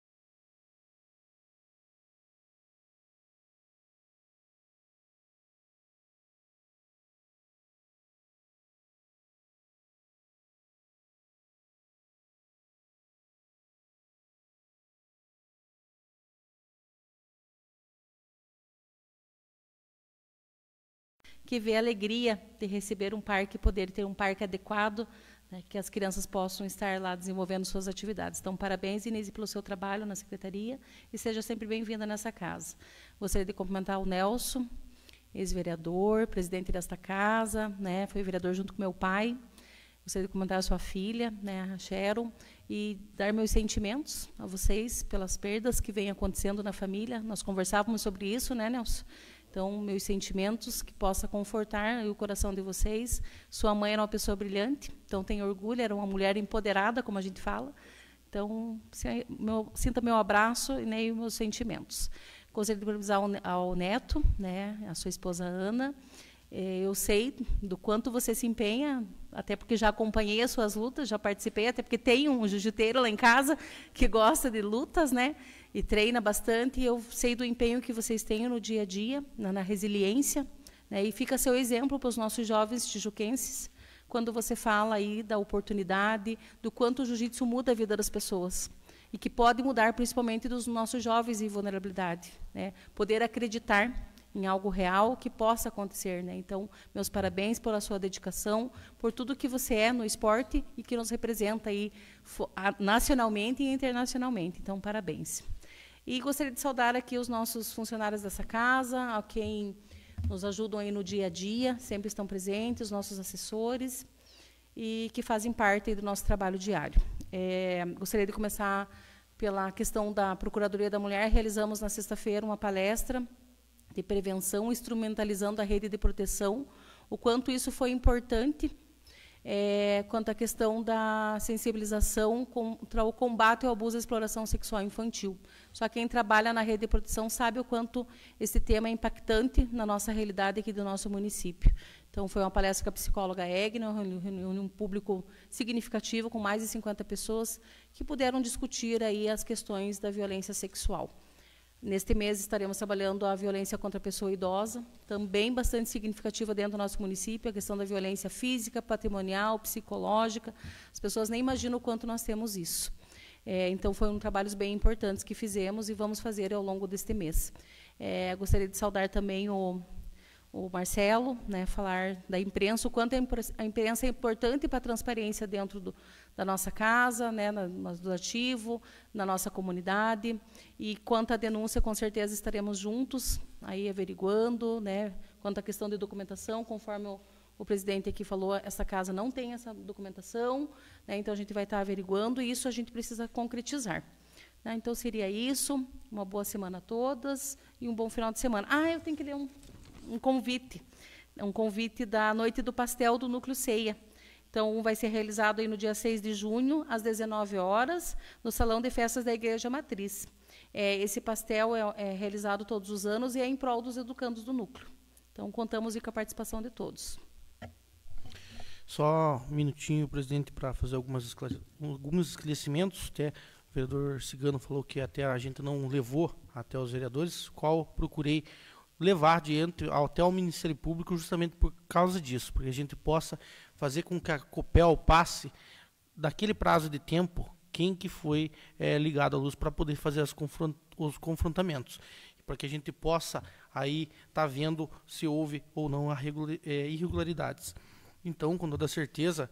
Speaker 5: Que vê a alegria de receber um parque, poder ter um parque adequado, né, que as crianças possam estar lá desenvolvendo suas atividades. Então, parabéns, Inês, pelo seu trabalho na secretaria e seja sempre bem-vinda nessa casa. Gostaria de cumprimentar o Nelson, ex-vereador, presidente desta casa, né, foi vereador junto com meu pai. Gostaria de cumprimentar a sua filha, né, a Sharon, e dar meus sentimentos a vocês pelas perdas que vêm acontecendo na família. Nós conversávamos sobre isso, né, Nelson? Então, meus sentimentos, que possa confortar o coração de vocês. Sua mãe era uma pessoa brilhante, então tenho orgulho, era uma mulher empoderada, como a gente fala. Então, sinta meu abraço e nem meus sentimentos. Gostaria de parabenizar ao Neto, né, a sua esposa Ana. Eu sei do quanto você se empenha, até porque já acompanhei as suas lutas, já participei, até porque tem um jiu-jiteiro lá em casa que gosta de lutas, né? E treina bastante, e eu sei do empenho que vocês têm no dia a dia, na resiliência, né? E fica seu exemplo para os nossos jovens tijuquenses, quando você fala aí da oportunidade, do quanto o jiu-jitsu muda a vida das pessoas, e que pode mudar principalmente dos nossos jovens em vulnerabilidade, né? Poder acreditar em algo real que possa acontecer, né? Então, meus parabéns pela sua dedicação, por tudo que você é no esporte e que nos representa aí nacionalmente e internacionalmente. Então, parabéns. E gostaria de saudar aqui os nossos funcionários dessa casa, a quem nos ajudam aí no dia a dia, sempre estão presentes, os nossos assessores, e que fazem parte aí do nosso trabalho diário. Gostaria de começar pela questão da Procuradoria da Mulher. Realizamos na sexta-feira uma palestra de prevenção, instrumentalizando a rede de proteção, o quanto isso foi importante, quanto à questão da sensibilização contra o combate ao abuso e à exploração sexual infantil. Só quem trabalha na rede de proteção sabe o quanto esse tema é impactante na nossa realidade aqui do nosso município. Então, foi uma palestra com a psicóloga Egna, um público significativo, com mais de 50 pessoas, que puderam discutir aí as questões da violência sexual. Neste mês estaremos trabalhando a violência contra a pessoa idosa, também bastante significativa dentro do nosso município, a questão da violência física, patrimonial, psicológica. As pessoas nem imaginam o quanto nós temos isso. Então, foram trabalhos bem importantes que fizemos e vamos fazer ao longo deste mês. Gostaria de saudar também o Marcelo, né, falar da imprensa, o quanto a imprensa é importante para a transparência dentro da nossa casa, né, do ativo, na nossa comunidade, e quanto à denúncia, com certeza estaremos juntos, aí averiguando, né, quanto à questão de documentação, conforme o presidente aqui falou, essa casa não tem essa documentação, né, então a gente vai estar averiguando, e isso a gente precisa concretizar. Né, então, seria isso, uma boa semana a todas, e um bom final de semana. Eu tenho que ler um convite da Noite do Pastel do Núcleo Ceia. Então, vai ser realizado aí no dia 6 de junho, às 19 horas, no Salão de Festas da Igreja Matriz. Esse pastel é realizado todos os anos e é em prol dos educandos do núcleo. Então, contamos com a participação de todos.
Speaker 11: Só um minutinho, presidente, para fazer alguns esclarecimentos. Até o vereador Cigano falou que até a gente não levou até os vereadores, qual procurei levar até o Ministério Público justamente por causa disso, porque a gente possa fazer com que a Copel passe daquele prazo de tempo quem que foi ligado à luz para poder fazer os confrontamenents, para que a gente possa aí estar vendo se houve ou não irregularidades. Então, com toda certeza,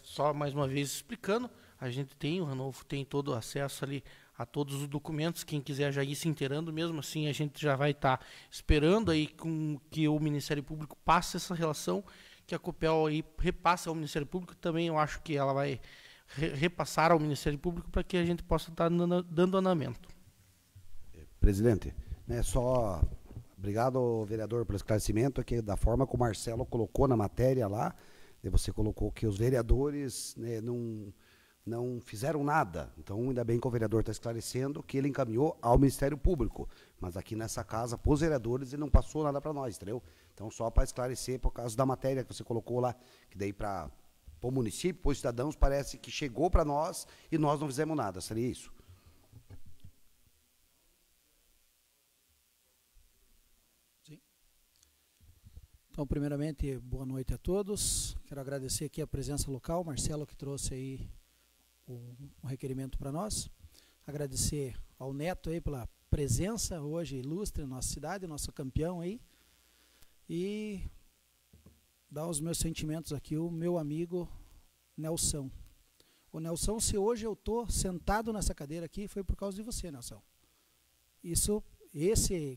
Speaker 11: só mais uma vez explicando, a gente tem, o Ranolfo tem todo o acesso ali a todos os documentos, quem quiser já ir se inteirando, mesmo assim a gente já vai estar esperando aí com que o Ministério Público passe essa relação, que a Copel aí repasse ao Ministério Público, também eu acho que ela vai repassar ao Ministério Público para que a gente possa estar dando andamento.
Speaker 2: Presidente, só obrigado, vereador, pelo esclarecimento, que da forma como o Marcelo colocou na matéria lá, você colocou que os vereadores não fizeram nada. Então, ainda bem que o vereador está esclarecendo que ele encaminhou ao Ministério Público. Mas aqui nessa casa, para os vereadores, ele não passou nada para nós, entendeu? Então, só para esclarecer, por causa da matéria que você colocou lá, que daí para o município, para os cidadãos, parece que chegou para nós e nós não fizemos nada. Seria isso?
Speaker 4: Sim. Então, primeiramente, boa noite a todos. Quero agradecer aqui a presença local, Marcelo, que trouxe aí um requerimento para nós. Agradecer ao Neto aí pela presença hoje ilustre na nossa cidade, nosso campeão aí. E dar os meus sentimentos aqui, o meu amigo Nelson. O Nelson, se hoje eu estou sentado nessa cadeira aqui, foi por causa de você, Nelson.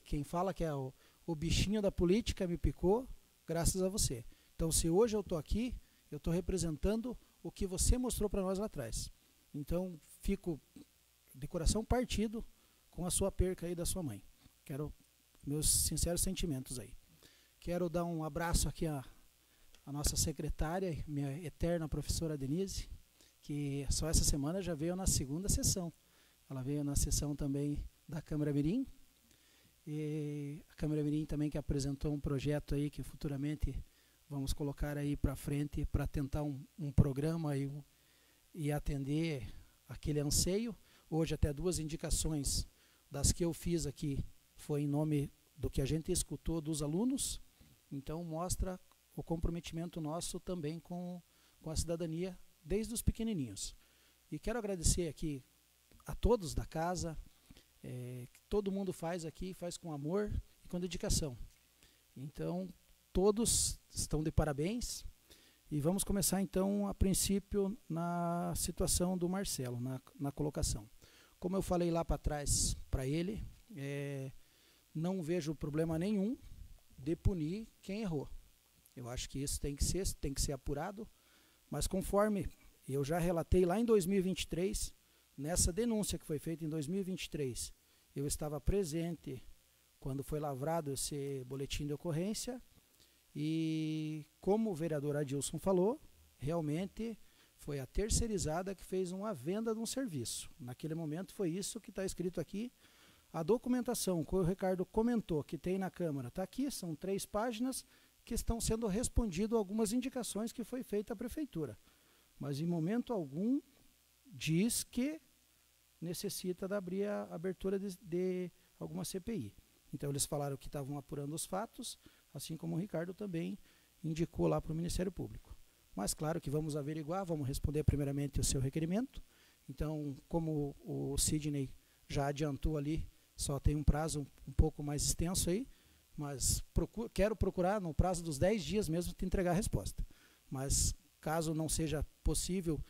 Speaker 4: Quem fala que é o bichinho da política me picou, graças a você. Então, se hoje eu estou aqui, eu estou representando o que você mostrou para nós lá atrás. Então, fico de coração partido com a sua perca aí da sua mãe. Quero meus sinceros sentimentos aí. Quero dar um abraço aqui à nossa secretária, minha eterna professora Denise, que só essa semana já veio na segunda sessão. Ela veio na sessão também da Câmara Mirim. E a Câmara Mirim também que apresentou um projeto aí que futuramente vamos colocar aí para frente para tentar um programa e atender aquele anseio. Hoje até 2 indicações das que eu fiz aqui foi em nome do que a gente escutou dos alunos. Então mostra o comprometimento nosso também com a cidadania desde os pequenininhos. E quero agradecer aqui a todos da casa, que todo mundo faz aqui, faz com amor e com dedicação. Então, todos estão de parabéns. E vamos começar, então, a princípio, na situação do Marcelo, na colocação. Como eu falei lá para trás para ele, não vejo problema nenhum de punir quem errou. Eu acho que isso tem que ser apurado, mas conforme eu já relatei lá em 2023, nessa denúncia que foi feita em 2023, eu estava presente quando foi lavrado esse boletim de ocorrência, e como o vereador Adilson falou, realmente foi a terceirizada que fez uma venda de um serviço. Naquele momento foi isso que está escrito aqui. A documentação que o Ricardo comentou, que tem na Câmara, está aqui, são 3 páginas que estão sendo respondidas algumas indicações que foi feita à Prefeitura. Mas em momento algum diz que necessita de abrir a abertura de alguma CPI. Então eles falaram que estavam apurando os fatos, assim como o Ricardo também indicou lá para o Ministério Público. Mas claro que vamos averiguar, vamos responder primeiramente o seu requerimento. Então, como o Sidney já adiantou ali, só tem um prazo um pouco mais extenso aí, mas quero procurar no prazo dos 10 dias mesmo te entregar a resposta. Mas caso não seja possível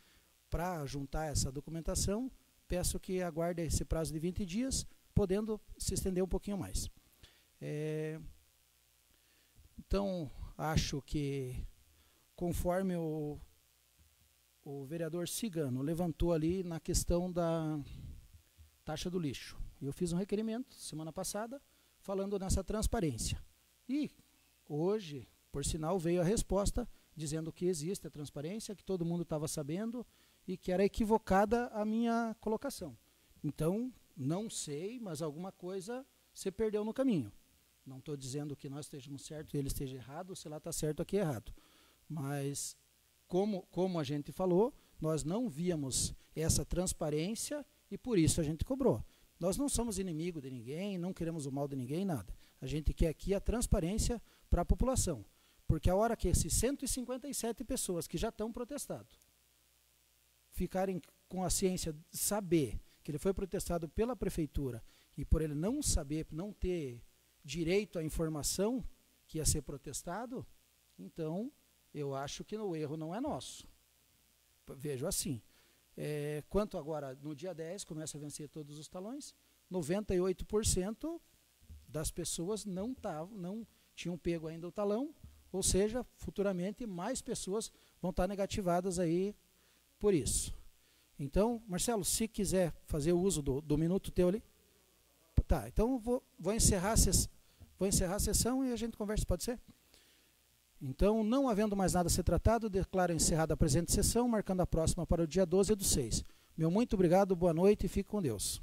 Speaker 4: para juntar essa documentação, peço que aguarde esse prazo de 20 dias, podendo se estender um pouquinho mais. Então, acho que, conforme o vereador Cigano levantou ali na questão da taxa do lixo, eu fiz um requerimento semana passada falando nessa transparência. E hoje, por sinal, veio a resposta dizendo que existe a transparência, que todo mundo estava sabendo e que era equivocada a minha colocação. Então, não sei, mas alguma coisa se perdeu no caminho. Não estou dizendo que nós estejamos certos e ele esteja errado, se lá está certo, aqui é errado. Mas, como a gente falou, nós não víamos essa transparência e por isso a gente cobrou. Nós não somos inimigo de ninguém, não queremos o mal de ninguém, nada. A gente quer aqui a transparência para a população. Porque a hora que esses 157 pessoas que já estão protestados ficarem com a ciência de saber que ele foi protestado pela Prefeitura e por ele não saber, não ter direito à informação que ia ser protestado, então eu acho que o erro não é nosso. Vejo assim. Quanto agora, no dia 10, começa a vencer todos os talões, 98% das pessoas não tinham pego ainda o talão, ou seja, futuramente mais pessoas vão estar negativadas aí por isso. Então, Marcelo, se quiser fazer o uso do minuto teu ali. Tá, então vou encerrar a sessão e a gente conversa, pode ser? Então, não havendo mais nada a ser tratado, declaro encerrada a presente sessão, marcando a próxima para o dia 12/6. Meu muito obrigado, boa noite e fique com Deus.